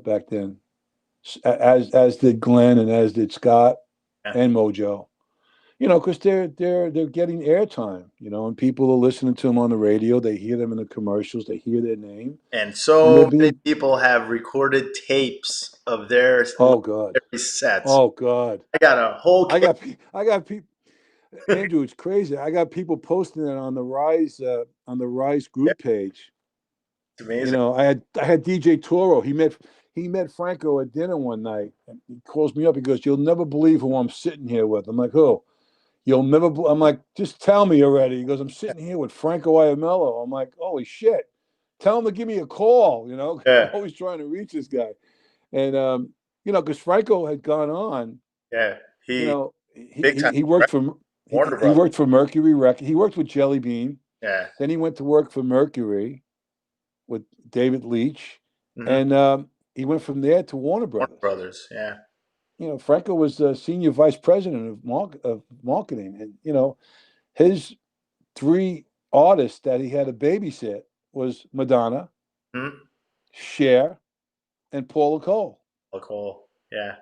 back then, as did Glenn and as did Scott and Mojo. Because they're getting airtime, and people are listening to them on the radio. They hear them in the commercials. They hear their name. And so many people have recorded tapes of their sets. Oh God! I got a whole. I got people. Andrew, it's crazy. I got people posting it on the Rise group page. It's amazing. I had DJ Toro. He met Franco at dinner one night, and he calls me up. He goes, "You'll never believe who I'm sitting here with." I'm like, "Who?" You'll never. I'm like, just tell me already. He goes, I'm sitting here with Franco Iamello. I'm like, holy shit. Tell him to give me a call. I'm always trying to reach this guy, and because Franco had gone on. Yeah, he worked for he worked for Mercury Records. He worked with Jelly Bean. Yeah. Then he went to work for Mercury with David Leach, and he went from there to Warner Brothers. Warner Brothers, yeah. Franco was the senior vice president of marketing, and his 3 artists that he had to babysit was Madonna, Cher, and Paula Cole. Paula Cole, yeah.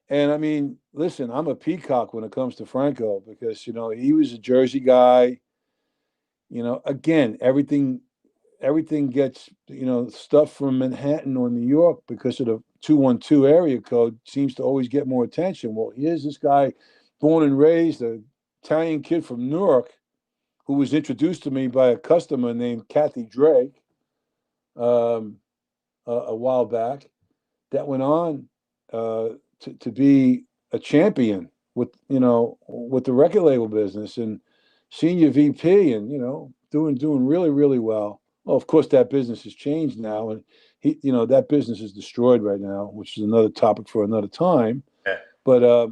And I mean, listen, I'm a peacock when it comes to Franco because he was a Jersey guy. Again, everything gets stuff from Manhattan or New York because of the 212 area code seems to always get more attention. Well, here's this guy, born and raised, an Italian kid from Newark, who was introduced to me by a customer named Kathy Drake a while back, that went on to be a champion with the record label business and senior VP, and doing really, really well. Well, of course, that business has changed now, and that business is destroyed right now, which is another topic for another time. Yeah. But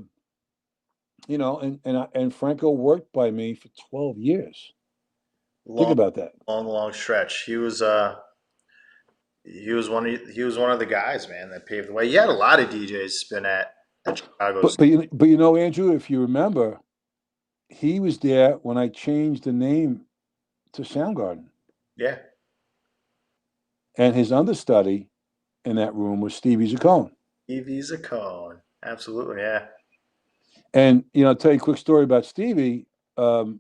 and Franco worked by me for 12 years. Think about that. Long stretch. He was one of the guys, man, that paved the way. You had a lot of DJs spin at Chicago. But Andrew, if you remember, he was there when I changed the name to Soundgarden. Yeah. And his understudy in that room was Stevie Zaccone. Stevie Zaccone. Absolutely, yeah. And, I'll tell you a quick story about Stevie. When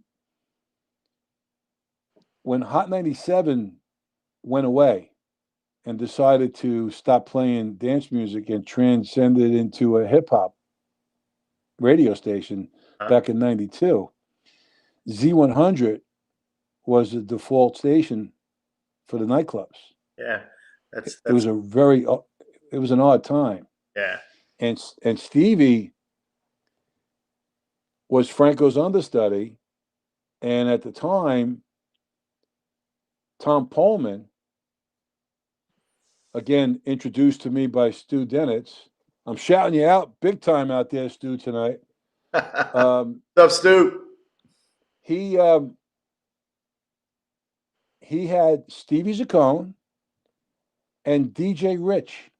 Hot 97 went away, and decided to stop playing dance music and transcended into a hip hop radio station back in '92. Z100 was the default station for the nightclubs. Yeah. It was it was an odd time. Yeah. And Stevie was Franco's understudy, and at the time, Tom Poleman, again introduced to me by Stu Denitz. I'm shouting you out big time out there, Stu, tonight. What's up, Stu? He had Stevie Zaccone and DJ Rich,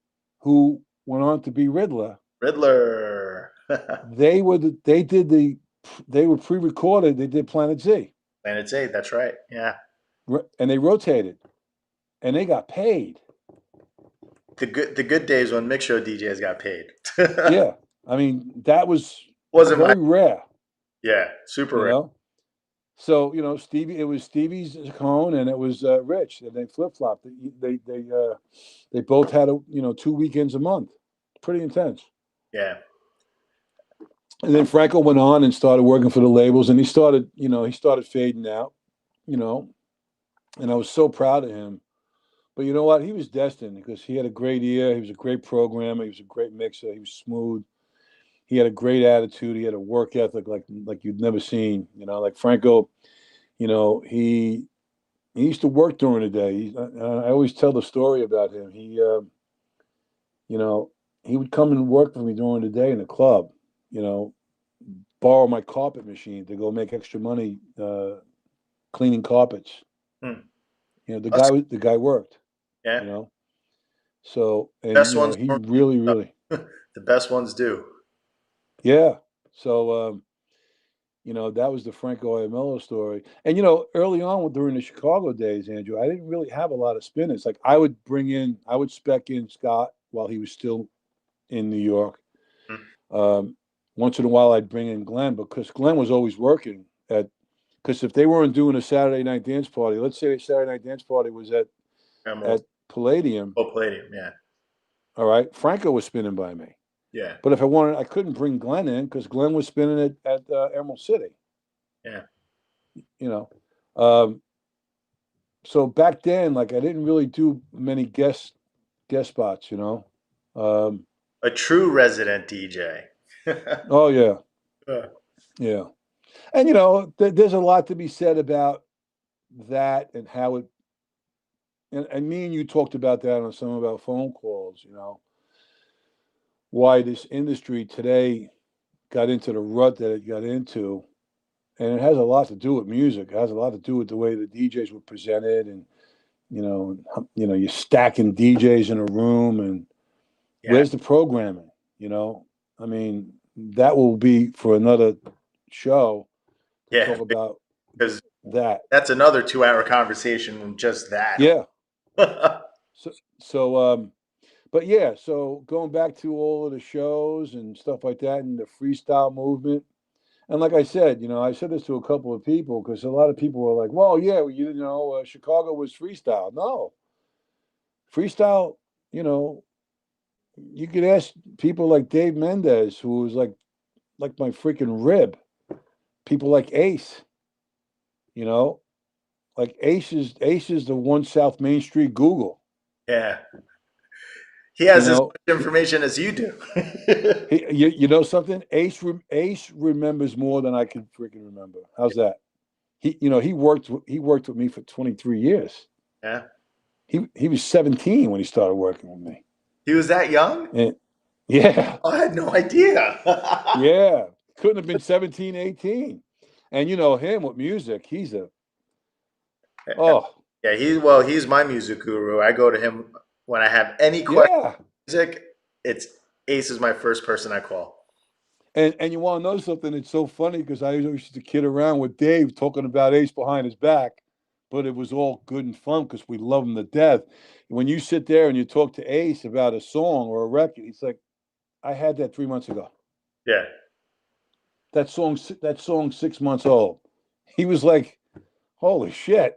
who went on to be Riddler. They were pre-recorded. They did Planet Z. Planet Z, that's right. Yeah. And they rotated, and they got paid. The good days when mix show DJs got paid. Yeah, I mean that wasn't very rare. Yeah, super rare. So it was Stevie's Zaccone and it was Rich, and they flip flopped. They both had 2 weekends a month. Pretty intense. Yeah. And then Franco went on and started working for the labels, and he started fading out, and I was so proud of him. But you know what? He was destined because he had a great ear. He was a great programmer. He was a great mixer. He was smooth. He had a great attitude. He had a work ethic like you'd never seen. Like Franco, he used to work during the day. I always tell the story about him. He would come and work for me during the day in the club. Borrow my carpet machine to go make extra money cleaning carpets. The guy worked. Yeah. So and best ones he really the best ones do. Yeah. So that was the Franco Aiello story. And early on during the Chicago days, Andrew, I didn't really have a lot of spinners. Like I would spec in Scott while he was still in New York. Once in a while I'd bring in Glenn because Glenn was always working because if they weren't doing a Saturday night dance party, let's say a Saturday night dance party was at Palladium. Oh, Palladium, yeah. All right. Franco was spinning by me. Yeah. But if I couldn't bring Glenn in because Glenn was spinning at Emerald City. Yeah. So back then, like I didn't really do many guest spots, A true resident DJ. Oh yeah. Yeah. And there's a lot to be said about that and how it and me and you talked about that on some of our phone calls, why this industry today got into the rut that it got into. And it has a lot to do with music. It has a lot to do with the way the DJs were presented and, you're stacking DJs in a room and where's the programming, I mean, that will be for another show to talk about because that. That's another 2-hour conversation, just that. Yeah. But yeah, so going back to all of the shows and stuff like that and the freestyle movement. And like I said, I said this to a couple of people because a lot of people were like, well, yeah, Chicago was freestyle. No. Freestyle, you could ask people like Dave Mendez, who was like my freaking rib. People like Ace, like Ace is the one South Main Street Google. Yeah. He has as much information as you do. You know something? Ace remembers more than I can freaking remember. How's that? He worked with me for 23 years. Yeah. He was 17 when he started working with me. He was that young? Yeah. I had no idea. Yeah. Couldn't have been 17, 18. And him with music, he's Yeah, he's my music guru. I go to him when I have any question about music. It's Ace is my first person I call. And you want to know something? It's so funny because I always used to kid around with Dave talking about Ace behind his back, but it was all good and fun because we love him to death. When you sit there and you talk to Ace about a song or a record, he's like, I had that 3 months ago. Yeah. That song 6 months old. He was like, holy shit.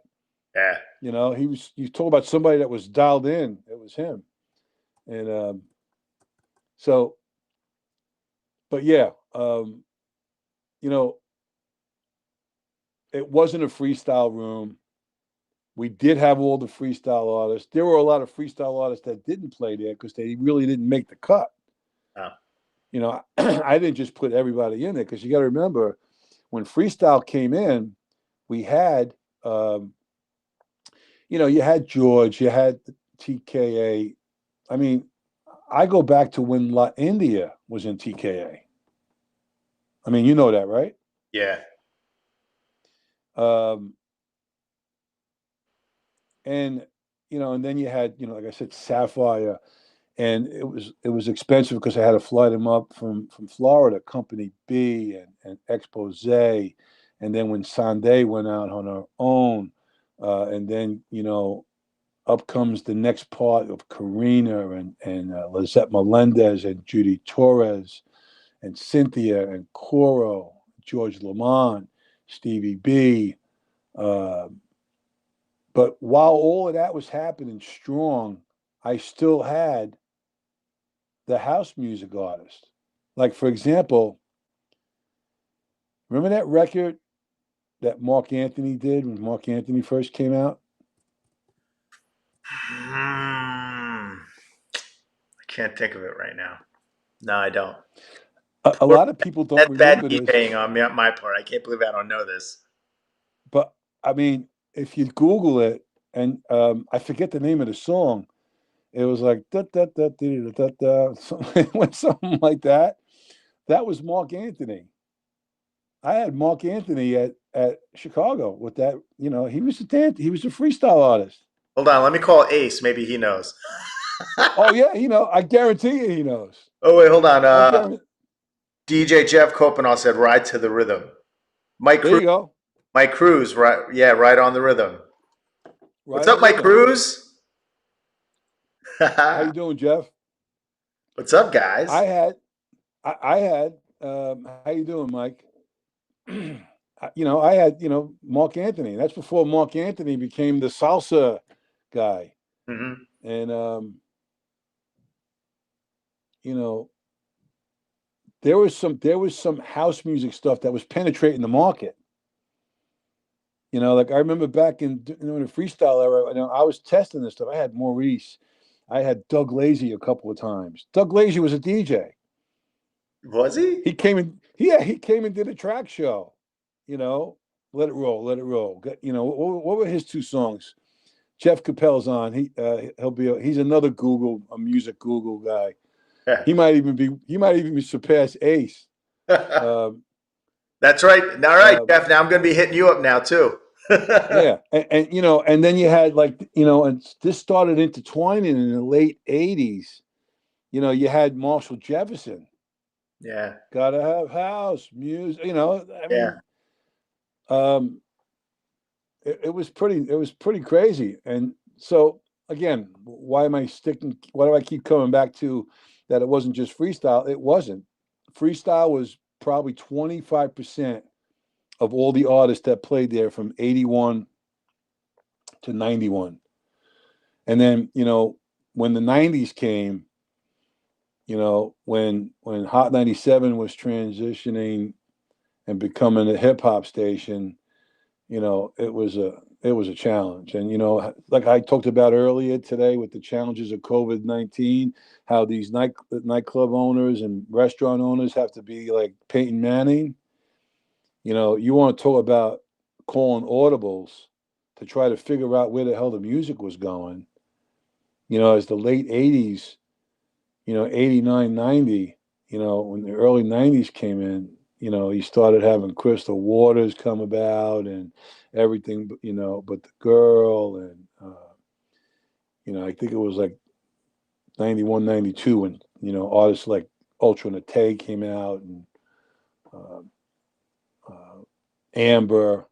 Yeah. You talk about somebody that was dialed in. It was him. And so, but yeah, you know, it wasn't a freestyle room. We did have all the freestyle artists. There were a lot of freestyle artists that didn't play there because they really didn't make the cut. Oh. You know, I didn't just put everybody in there because you got to remember when freestyle came in, we had, you had George, you had TKA. I mean, I go back to when La India was in TKA. I mean, you know that, right? Yeah. And and then you had, like I said, Sapphire, and it was expensive because I had to fly them up from Florida, Company B and Expose, and then when Sande went out on her own, and then up comes the next part of Karina and Lizette Melendez and Judy Torres and Cynthia and Coro, George Lamont, Stevie B. But while all of that was happening strong, I still had the house music artist. Like, for example, remember that record that Mark Anthony did when Mark Anthony first came out? I can't think of it right now. No, I don't. A lot of people don't That's bad remember this. DJing on my part. I can't believe I don't know this. But, I mean, if you Google it, and I forget the name of the song, it was like, da, da, da, da, da, da, something like that. That was Mark Anthony. I had Mark Anthony at Chicago with that. He was a freestyle artist. Hold on, let me call Ace. Maybe he knows. Oh yeah, I guarantee you he knows. Oh wait, hold on. I guarantee. DJ Jeff Copenhagen said, "Ride to the rhythm." Mike There Cruz. you go. Mike Cruz, right? Yeah, right on the rhythm. What's up, Mike Cruz? How you doing, Jeff? What's up, guys? I had. How you doing, Mike? I had Mark Anthony. That's before Mark Anthony became the salsa guy. Mm-hmm. And there was some house music stuff that was penetrating the market. Like I remember back in the freestyle era, I was testing this stuff. I had Maurice, I had Doug Lazy a couple of times. Doug Lazy was a DJ. Was he? He came in. Yeah, he came and did a track show. Let It Roll, Let It Roll. What were his two songs? Jeff Capel's on. He's another a music Google guy. Yeah. He might even be surpassed Ace. That's right. All right, Jeff. Now I'm going to be hitting you up now too. Yeah, and then you had and this started intertwining in the late '80s. You had Marshall Jefferson. Yeah. Gotta have house music. It was pretty crazy. And so again, why do I keep coming back to that? It wasn't just freestyle. It wasn't. Freestyle was probably 25% of all the artists that played there from 81 to 91. And then, when the 90s came, when Hot 97 was transitioning and becoming a hip hop station, it was a challenge. And like I talked about earlier today with the challenges of COVID-19, how these nightclub owners and restaurant owners have to be like Peyton Manning. You want to talk about calling audibles to try to figure out where the hell the music was going. As the late 80s, 89, 90, when the early 90s came in, you started having Crystal Waters come about and everything, but the girl. And, I think it was like 91, 92 when, artists like Ultra Nate came out and Amber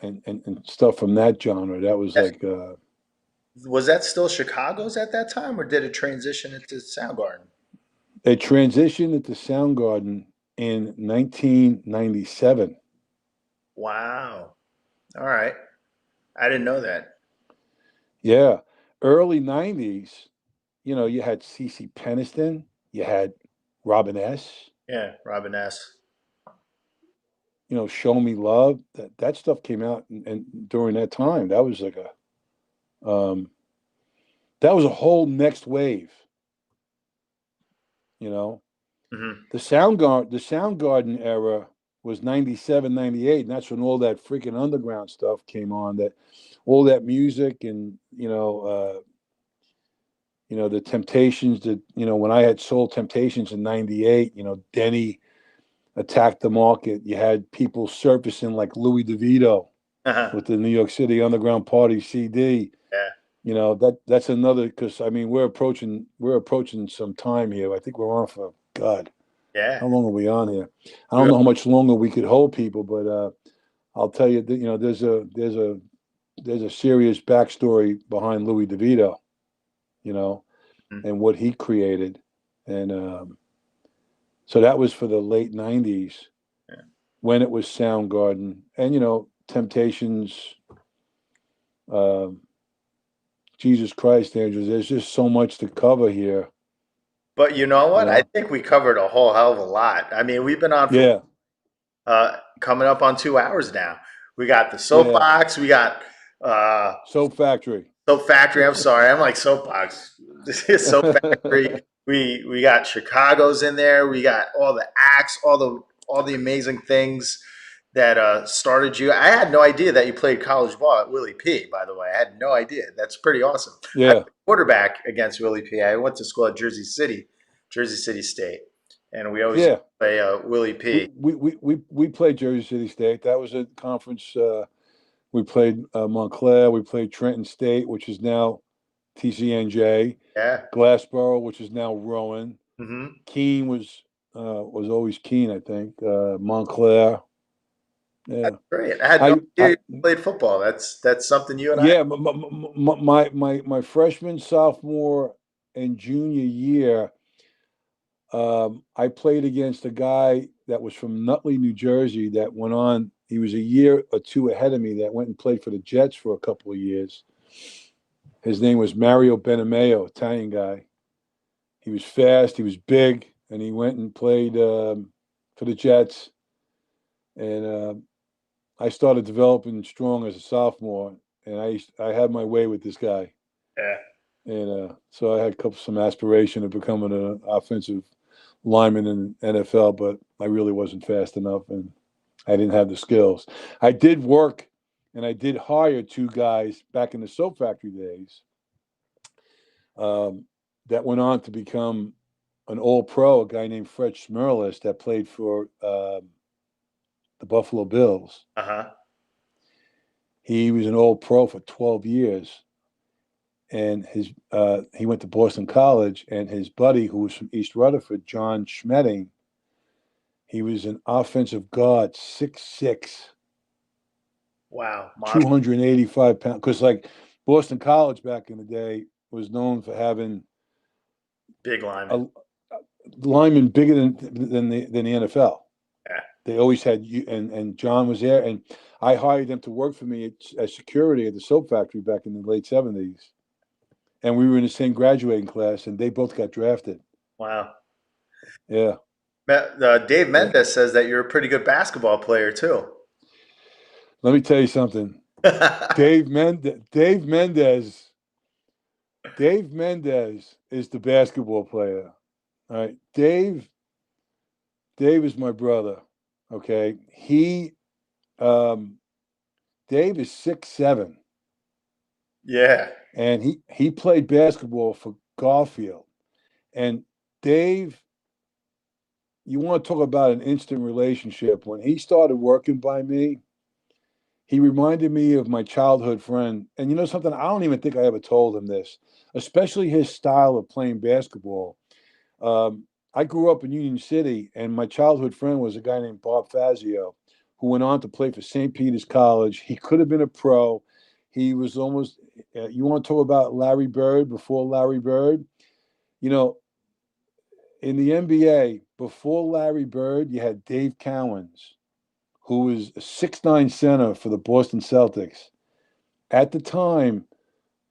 and stuff from that genre. That was like... was that still Chicago's at that time, or did it transition into Soundgarden? It transitioned into Soundgarden in 1997. Wow. All right. I didn't know that. Yeah. early 90s, you know, you had CeCe Peniston, you had Robin S., Yeah, Robin S. you know, Show Me Love. That stuff came out, and during that time, that was like that was a whole next wave, you know. Hmm. The Soundgarden era was 97, 98, and that's when all that freaking underground stuff came on, that all that music, and the Temptations, that, when I had Soul Temptations in 98, Denny attacked the market. You had people surfacing like Louis DeVito Uh-huh. with the New York City Underground Party CD. Yeah, That's another, because I mean we're approaching some time here. I think we're on for, God, yeah. how long are we on here? I We don't know how much longer we could hold people, but I'll tell you that there's a serious backstory behind Louis DeVito, Mhm. and what he created, and so that was for the late '90s Yeah. when it was Soundgarden, and Temptations. Um, Jesus Christ, Andrews, there's just so much to cover here. But you know You what? I know, think we covered a whole hell of a lot. I mean, we've been on for yeah, coming up on 2 hours now. We got the yeah. soapbox. We got uh, Soap Factory. soap factory. I'm sorry, I'm like soapbox. This is soap factory. We got Chicago's in there. We got all the acts, all the amazing things that started you. I had no idea that you played college ball at Willie P. By the way, I had no idea. That's pretty awesome. I Yeah, played quarterback against Willie P. I went to school at Jersey City State, and we always yeah. play Willie We P. we we we played Jersey City State. That was a conference. We played Montclair. We played Trenton State, which is now TCNJ. Yeah. Glassboro, which is now Rowan. Hmm. Keene was always Keene, I think. Montclair. Yeah. Great. I had no idea you played football. That's something you and I. Yeah. My freshman, sophomore, and junior year, I played against a guy that was from Nutley, New Jersey, that went on. He was a year or two ahead of me, that went and played for the Jets for a couple of years. His name was Mario Benameo, Italian guy. He was fast, he was big, and he went and played for the Jets. And I started developing strong as a sophomore, and I had my way with this guy. Yeah. And so I had some aspiration of becoming an offensive lineman in NFL, but I really wasn't fast enough, and I didn't have the skills. I did work, and I did hire two guys back in the soap factory days, that went on to become an All-Pro, a guy named Fred Schmerlis that played for the Buffalo Bills. Uh-huh. He was an All-Pro for 12 years. And he went to Boston College, and his buddy, who was from East Rutherford, John Schmetting, he was an offensive guard, 6'6", Wow. 285 pounds. Because like Boston College back in the day was known for having Big line. a lineman bigger than the NFL. Yeah. They always had you, and John was there, and I hired them to work for me as security at the soap factory back in the late '70s. And we were in the same graduating class, and they both got drafted. Wow. Yeah. Dave Yeah. Mendez says that you're a pretty good basketball player too. Let me tell you something. Dave Mendez is the basketball player. All right. Dave is my brother. Okay. Dave is 6'7", Yeah. and he played basketball for Garfield. And Dave, you want to talk about an instant relationship. When he started working by me, he reminded me of my childhood friend. And you know something? I don't even think I ever told him this, especially his style of playing basketball. I grew up in Union City, and my childhood friend was a guy named Bob Fazio, who went on to play for St. Peter's College. He could have been a pro. He was almost, you want to talk about Larry Bird before Larry Bird? You know, in the NBA, before Larry Bird, you had Dave Cowens, who was a 6'9" center for the Boston Celtics. At the time,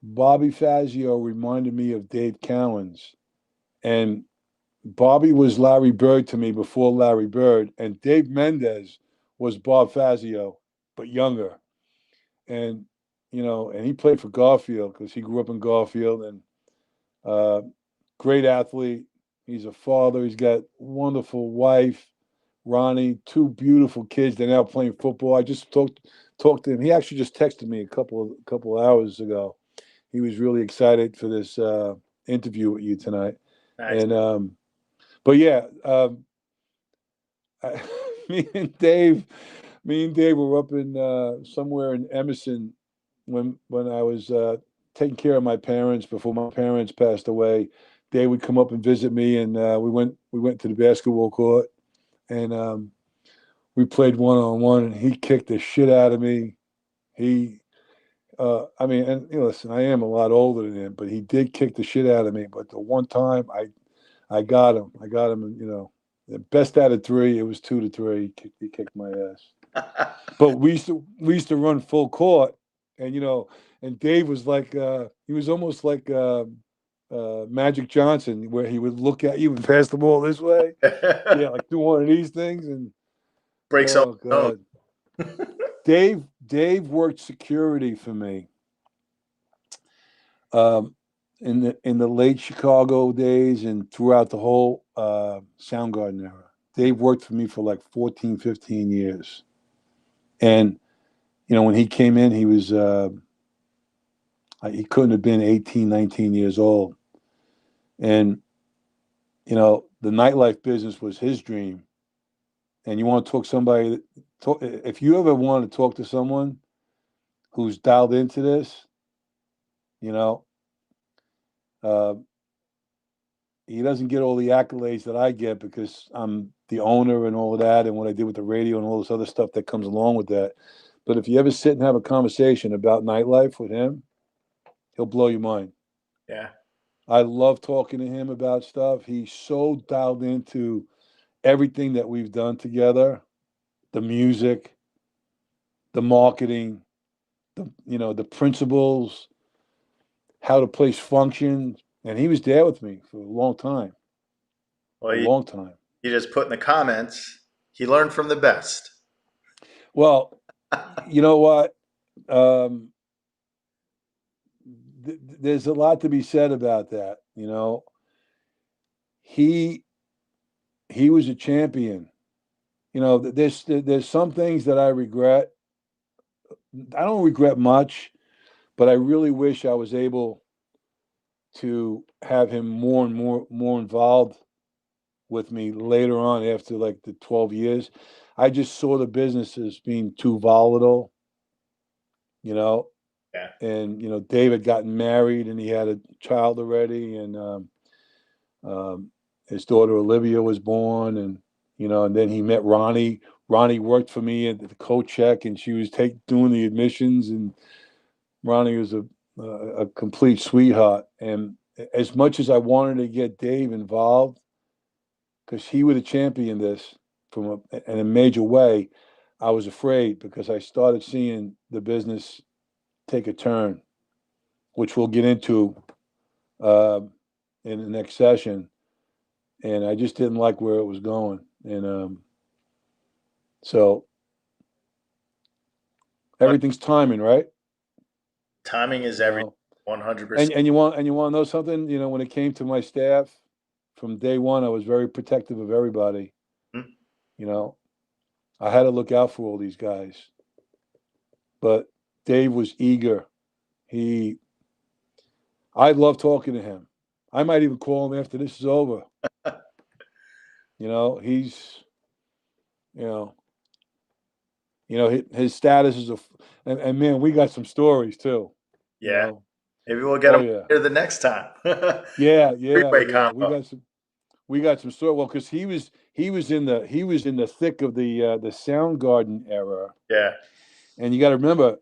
Bobby Fazio reminded me of Dave Cowens, and Bobby was Larry Bird to me before Larry Bird, and Dave Mendez was Bob Fazio, but younger. And and he played for Garfield because he grew up in Garfield, and great athlete. He's a father. He's got wonderful wife, Ronnie, two beautiful kids. They're now playing football. I just talked to him. He actually just texted me a couple of hours ago. He was really excited for this interview with you tonight. Nice. And but yeah, me and Dave, were up in somewhere in Emerson when I was taking care of my parents before my parents passed away. Dave would come up and visit me, and we went to the basketball court, and we played 1-on-1, and he kicked the shit out of me. I mean, and listen, I am a lot older than him, but he did kick the shit out of me. But the one time I got him, and the best out of three, it was 2-3. He kicked my ass. But we used to run full court, and and Dave was like, he was almost like Magic Johnson, where he would look at you and pass the ball this way, yeah, like do one of these things, and Breaks oh up. god. Dave worked security for me. In the late Chicago days and throughout the whole Soundgarden era. Dave worked for me for like 14, 15 years. And, when he came in, he was, he couldn't have been 18, 19 years old. And, the nightlife business was his dream. And you want to if you ever want to talk to someone who's dialed into this, he doesn't get all the accolades that I get because I'm the owner and all of that, and what I did with the radio and all this other stuff that comes along with that. But if you ever sit and have a conversation about nightlife with him, he'll blow your mind. Yeah. I love talking to him about stuff. He's so dialed into everything that we've done together, the music, the marketing, the principles, how the place functions. And he was there with me for a long time. Well, long time. You just put in the comments, he learned from the best. Well, you know what? There's a lot to be said about that. He was a champion. There's some things that I regret. I don't regret much, but I really wish I was able to have him more and more involved with me later on after like the 12 years. I just saw the business as being too volatile, Yeah. and Dave had gotten married and he had a child already, and his daughter Olivia was born, and then he met Ronnie. Ronnie worked for me at the coat check, and she was doing the admissions, and Ronnie was a complete sweetheart. And as much as I wanted to get Dave involved, because he would have championed this in a major way, I was afraid because I started seeing the business take a turn, which we'll get into in the next session. And I just didn't like where it was going. And so everything's timing, right? Timing is everything. 100%. And you want to know something? When it came to my staff, from day one, I was very protective of everybody. Mm-hmm. I had to look out for all these guys. But Dave was eager. I love talking to him. I might even call him after this is over. He's, his status is and man, we got some stories too. Yeah. Maybe we'll get him here the next time. Yeah. Combo. We got some stories. Well, because he was in the thick of the Soundgarden era. Yeah. And you got to remember,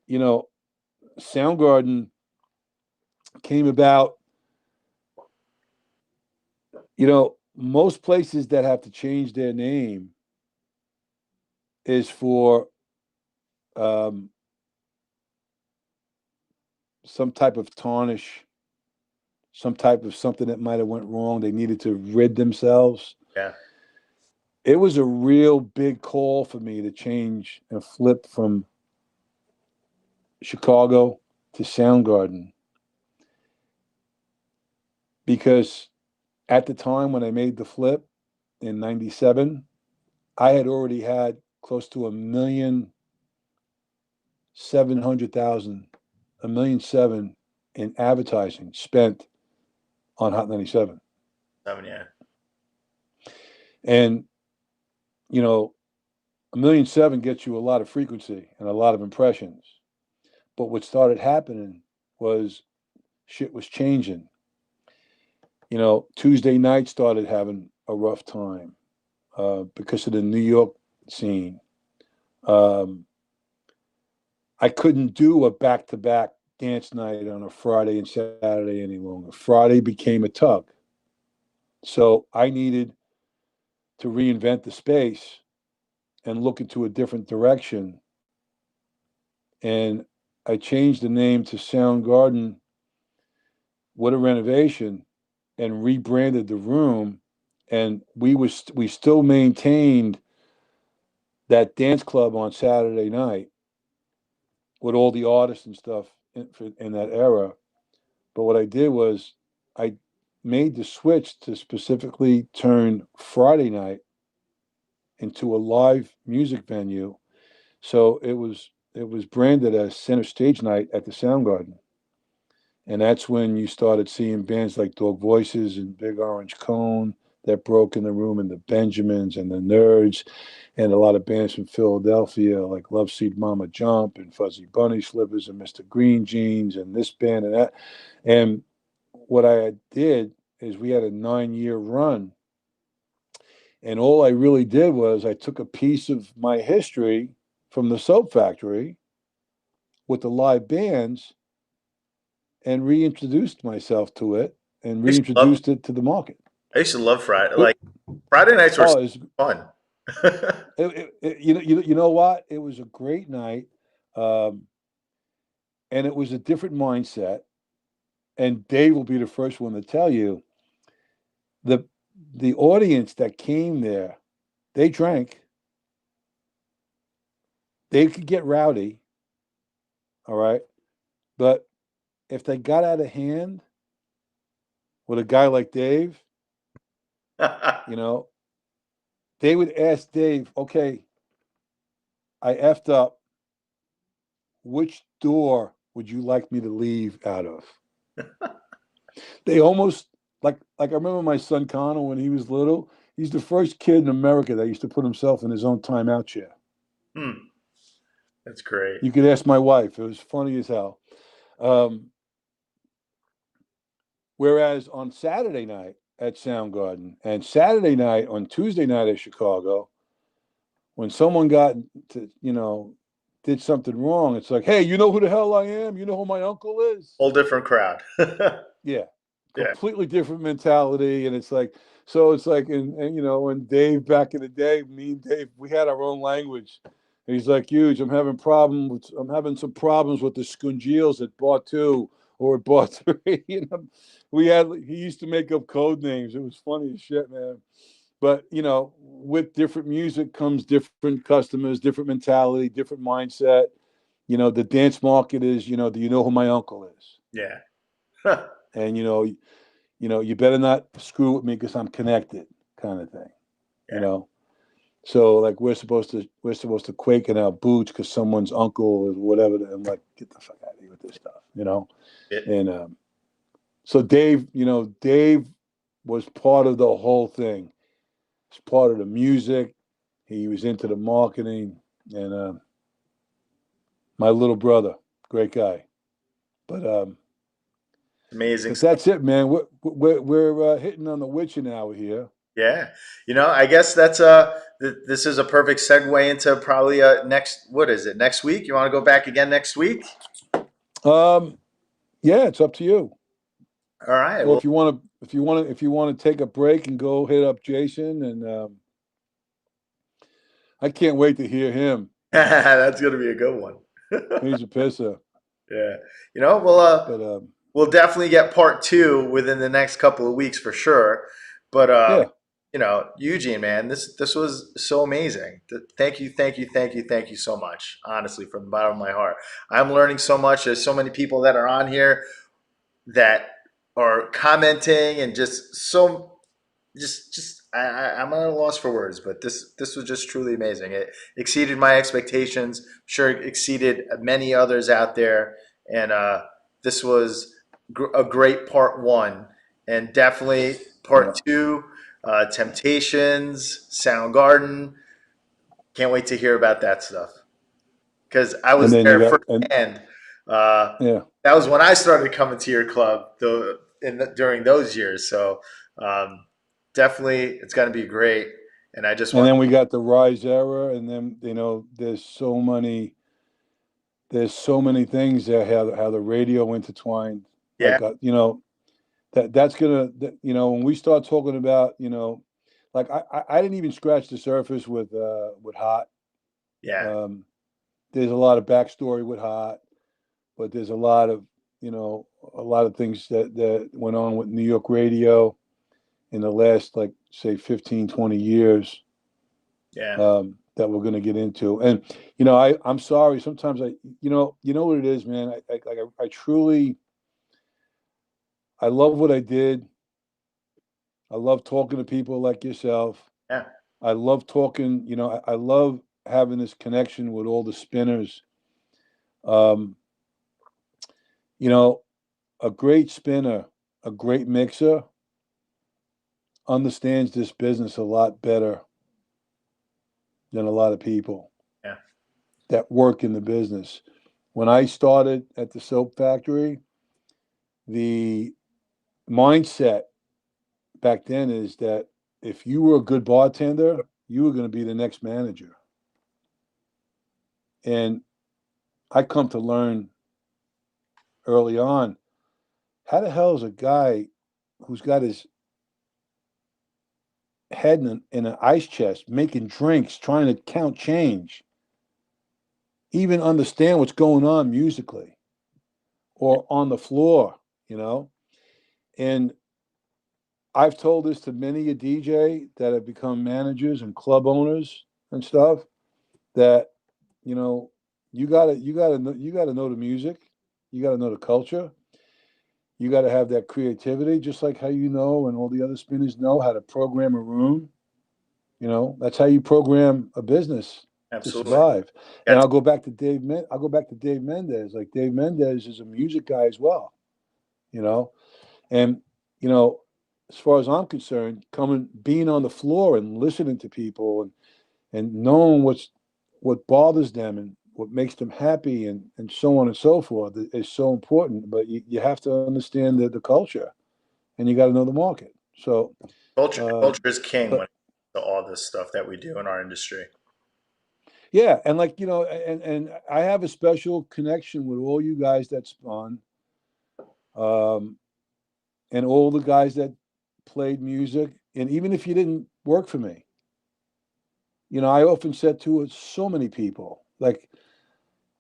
Soundgarden came about. Most places that have to change their name is for some type of tarnish, some type of something that might have went wrong. They needed to rid themselves. Yeah. It was a real big call for me to change and flip from Chicago to Soundgarden, because at the time when I made the flip in '97, I had already had close to 1,700,000, 1,700,000 in advertising spent on Hot 97. 7, yeah. And, you know, 1,700,000 gets you a lot of frequency and a lot of impressions. But what started happening was shit was changing. You know, Tuesday night started having a rough time because of the New York scene. I couldn't do a back-to-back dance night on a Friday and Saturday any longer. Friday became a tug. So I needed to reinvent the space and look into a different direction. And I changed the name to Soundgarden with a renovation and rebranded the room. And we still maintained that dance club on Saturday night with all the artists and stuff in that era. But what I did was I made the switch to specifically turn Friday night into a live music venue. So it was branded as Center Stage Night at the Soundgarden. And that's when you started seeing bands like Dog Voices and Big Orange Cone that broke in the room, and the Benjamins and the Nerds, and a lot of bands from Philadelphia like Love Seed Mama Jump and Fuzzy Bunny Slippers and Mr. Green Jeans and this band and that. And what I did is we had a 9-year run. And all I really did was I took a piece of my history from the Soap Factory with the live bands and reintroduced myself to it and reintroduced it to the market. I used to love Friday. Like Friday nights were fun. You know what? It was a great night, and it was a different mindset. And Dave will be the first one to tell you the audience that came there, they drank, they could get rowdy, all right, but if they got out of hand with a guy like Dave, you know, they would ask Dave, okay, I effed up. Which door would you like me to leave out of? They almost like I remember my son Connor when he was little. He's the first kid in America that used to put himself in his own timeout chair. That's great. You could ask my wife. It was funny as hell. Whereas on Saturday night at Soundgarden and Saturday night on Tuesday night at Chicago, when someone got to, did something wrong, it's like, hey, you know who the hell I am? You know who my uncle is? Whole different crowd. Yeah. Completely different mentality. And it's like, so it's like, and Dave back in the day, me and Dave, we had our own language. And he's like, huge, I'm having some problems with the Scungiels at bar 2 or at bar 3. He used to make up code names. It was funny as shit, man. But, with different music comes different customers, different mentality, different mindset. The dance market is, do you know who my uncle is? Yeah. And, you better not screw with me because I'm connected, kind of thing, So like we're supposed to quake in our boots because someone's uncle or whatever. I'm like, get the fuck out of here with this stuff, Yeah. And so Dave was part of the whole thing. He's part of the music. He was into the marketing, and my little brother, great guy. But amazing. That's it, man. We're hitting on the witching hour here. Yeah. I guess that's this is a perfect segue into probably next week? You want to go back again next week? Yeah, it's up to you. All right. Well, if you want to take a break and go hit up Jason, and I can't wait to hear him. That's going to be a good one. He's a pisser. Yeah. Well, But we'll definitely get part two within the next couple of weeks for sure. But yeah, Eugene, man, this was so amazing. Thank you, thank you, thank you, thank you so much. Honestly, from the bottom of my heart, I'm learning so much. There's so many people that are on here that are commenting and I'm at a loss for words, but this was just truly amazing. It exceeded my expectations. I'm sure it exceeded many others out there, and this was a great part one, and definitely yeah. part two. Temptations, Soundgarden. Can't wait to hear about that stuff because I And was then you there got and firsthand. Uh, yeah, that was when I started coming to your club, though, during those years. So um, definitely, it's going to be great. And I just and want, then we got the Rise era, and then there's so many things that how the radio intertwined. yeah, Like that's gonna when we start talking about like I didn't even scratch the surface with Hot. yeah, Um, there's a lot of backstory with Hot, but there's a lot of a lot of things that went on with New York radio in the last, like, say 15, 20 years, yeah, that we're going to get into. And I'm sorry, sometimes I what it is, man. I truly, I love what I did. I love talking to people like yourself. yeah, I love talking, I love having this connection with all the spinners. um you know a great spinner, a great mixer, understands this business a lot better than a lot of people yeah, that work in the business. When I started at the soap factory, the mindset back then is that if you were a good bartender, you were going to be the next manager. And I come to learn early on, how the hell is a guy who's got his head in an ice chest making drinks, trying to count change, even understand what's going on musically or on the floor, you know? And I've told this to many a DJ that have become managers and club owners and stuff, that you know you gotta know the music, you gotta know the culture, you gotta have that creativity, just like how and all the other spinners know how to program a room. That's how you program a business to absolutely. survive. And That's I'll go back to Dave Mendez. Like, Dave Mendez is a music guy as well, you know. And you know, as far as I'm concerned, being on the floor and listening to people and knowing what bothers them and what makes them happy and so on and so forth is so important. But you have to understand the culture, and you got to know the market. So, culture. uh, Culture is king when but it comes to all this stuff that we do in our industry. yeah, and like and I have a special connection with all you guys that spun, um, and all the guys that played music. And even if you didn't work for me, I often said to so many people, like,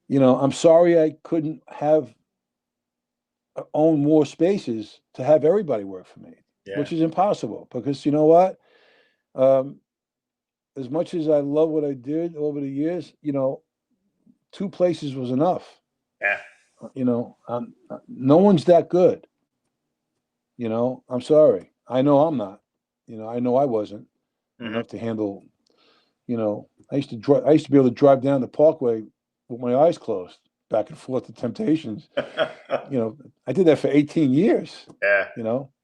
I'm sorry I couldn't have own more spaces to have everybody work for me, Yeah, which is impossible, because you know what? Um, as much as I love what I did over the years, two places was enough. yeah, No one's that good. I'm sorry. I know I'm not. I know I wasn't hmm enough to handle. I used to drive. I used to be able to drive down the Parkway with my eyes closed, back and forth to Temptations. I did that for 18 years. yeah,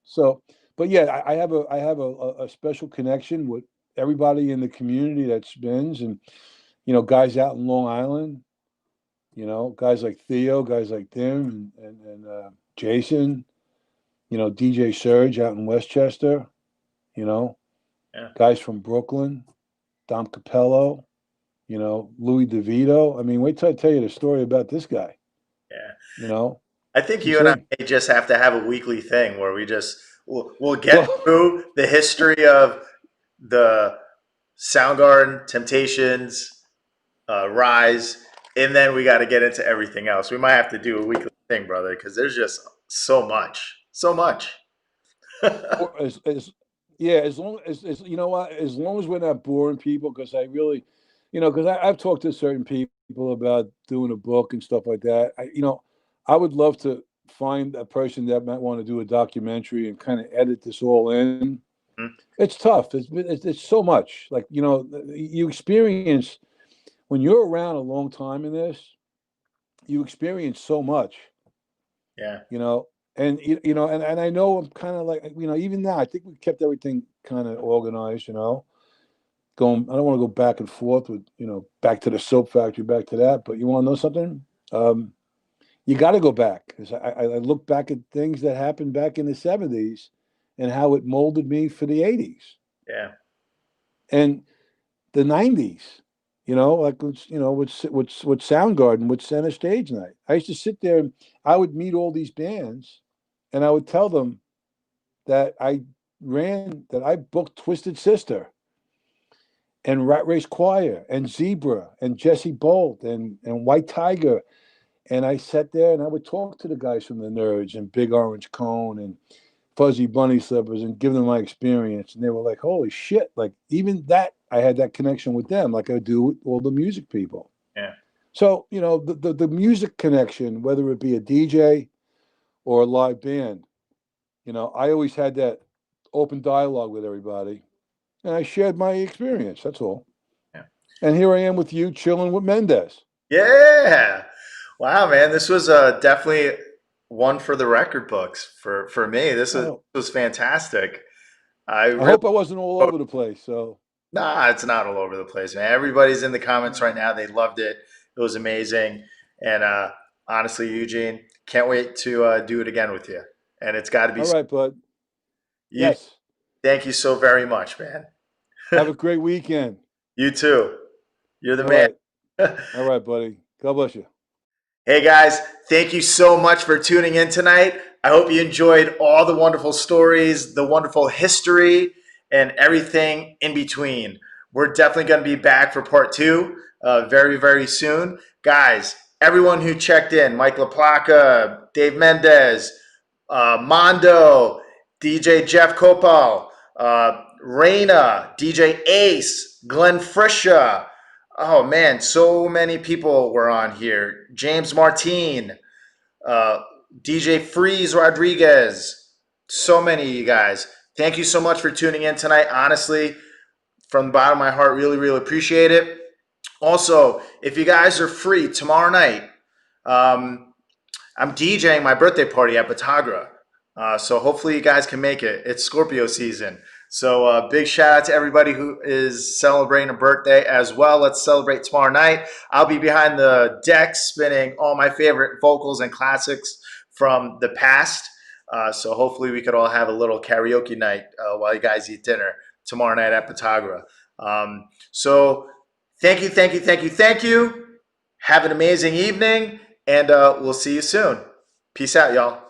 So, but yeah, I have a special connection with everybody in the community that spins, and guys out in Long Island. Guys like Theo, guys like Tim, and Jason. DJ Surge out in Westchester. You know, yeah, guys from Brooklyn, Dom Capello. Louis DeVito. I mean, wait till I tell you the story about this guy. yeah. You know, I think he's you and I saying, may just have to have a weekly thing where we'll get well, through the history of the Soundgarden, Temptations, Rise, and then we got to get into everything else. We might have to do a weekly thing, brother, because there's just so much. Or yeah, as you know what, as long as we're not boring people, because I really, because I've talked to certain people about doing a book and stuff like that. I would love to find a person that might want to do a documentary and kind of edit this all in. Mhm. It's tough. It's so much. Like, you experience when you're around a long time in this, you experience so much. Yeah, And I know I'm kind of like, even now I think we kept everything kind of organized. I don't want to go back and forth with, back to the soap factory, back to that. But you want to know something? You got to go back, because I look back at things that happened back in the '70s and how it molded me for the '80s yeah, and the '90s. Like with Soundgarden, with Center Stage Night. I used to sit there and I would meet all these bands, and I would tell them that I booked Twisted Sister and Rat Race Choir and Zebra and Jesse Bolt and White Tiger. And I sat there and I would talk to the guys from the Nerds and Big Orange Cone and Fuzzy Bunny Slippers and give them my experience. And they were like, holy shit. Like, even that, I had that connection with them, like I do with all the music people. yeah, So, the music connection, whether it be a DJ or a live band, I always had that open dialogue with everybody. And I shared my experience. That's all. yeah. And here I am with you, chilling with Mendez. Yeah. Wow, man, this was definitely one for the record books for me. Oh, Was fantastic. I I really hope I wasn't all over the place. So, Nah, it's not all over the place, man. Everybody's in the comments right now. They loved it. It was amazing, and honestly, Eugene, can't wait to do it again with you. And it's got to be all right, bud. you. Yes. Thank you so very much, man. Have a great weekend. You too. You're the All man. right. All right, buddy. God bless you. Hey guys, thank you so much for tuning in tonight. I hope you enjoyed all the wonderful stories, the wonderful history, and everything in between. We're definitely going to be back for part two very, very soon. Guys, everyone who checked in, Mike LaPlaca, Dave Mendez, Mondo, DJ Jeff Copal, Reina, DJ Ace, Glenn Frisha. Oh man, so many people were on here. James Martin, uh, DJ Freeze Rodriguez. So many of you guys. Thank you so much for tuning in tonight. Honestly, from the bottom of my heart, really, really appreciate it. Also, if you guys are free tomorrow night, I'm DJing my birthday party at Batagra. So hopefully you guys can make it. It's Scorpio season. So big shout out to everybody who is celebrating a birthday as well. Let's celebrate tomorrow night. I'll be behind the deck spinning all my favorite vocals and classics from the past. So hopefully we could all have a little karaoke night while you guys eat dinner tomorrow night at Patagra. So thank you, thank you, thank you, thank you. Have an amazing evening, and we'll see you soon. Peace out, y'all.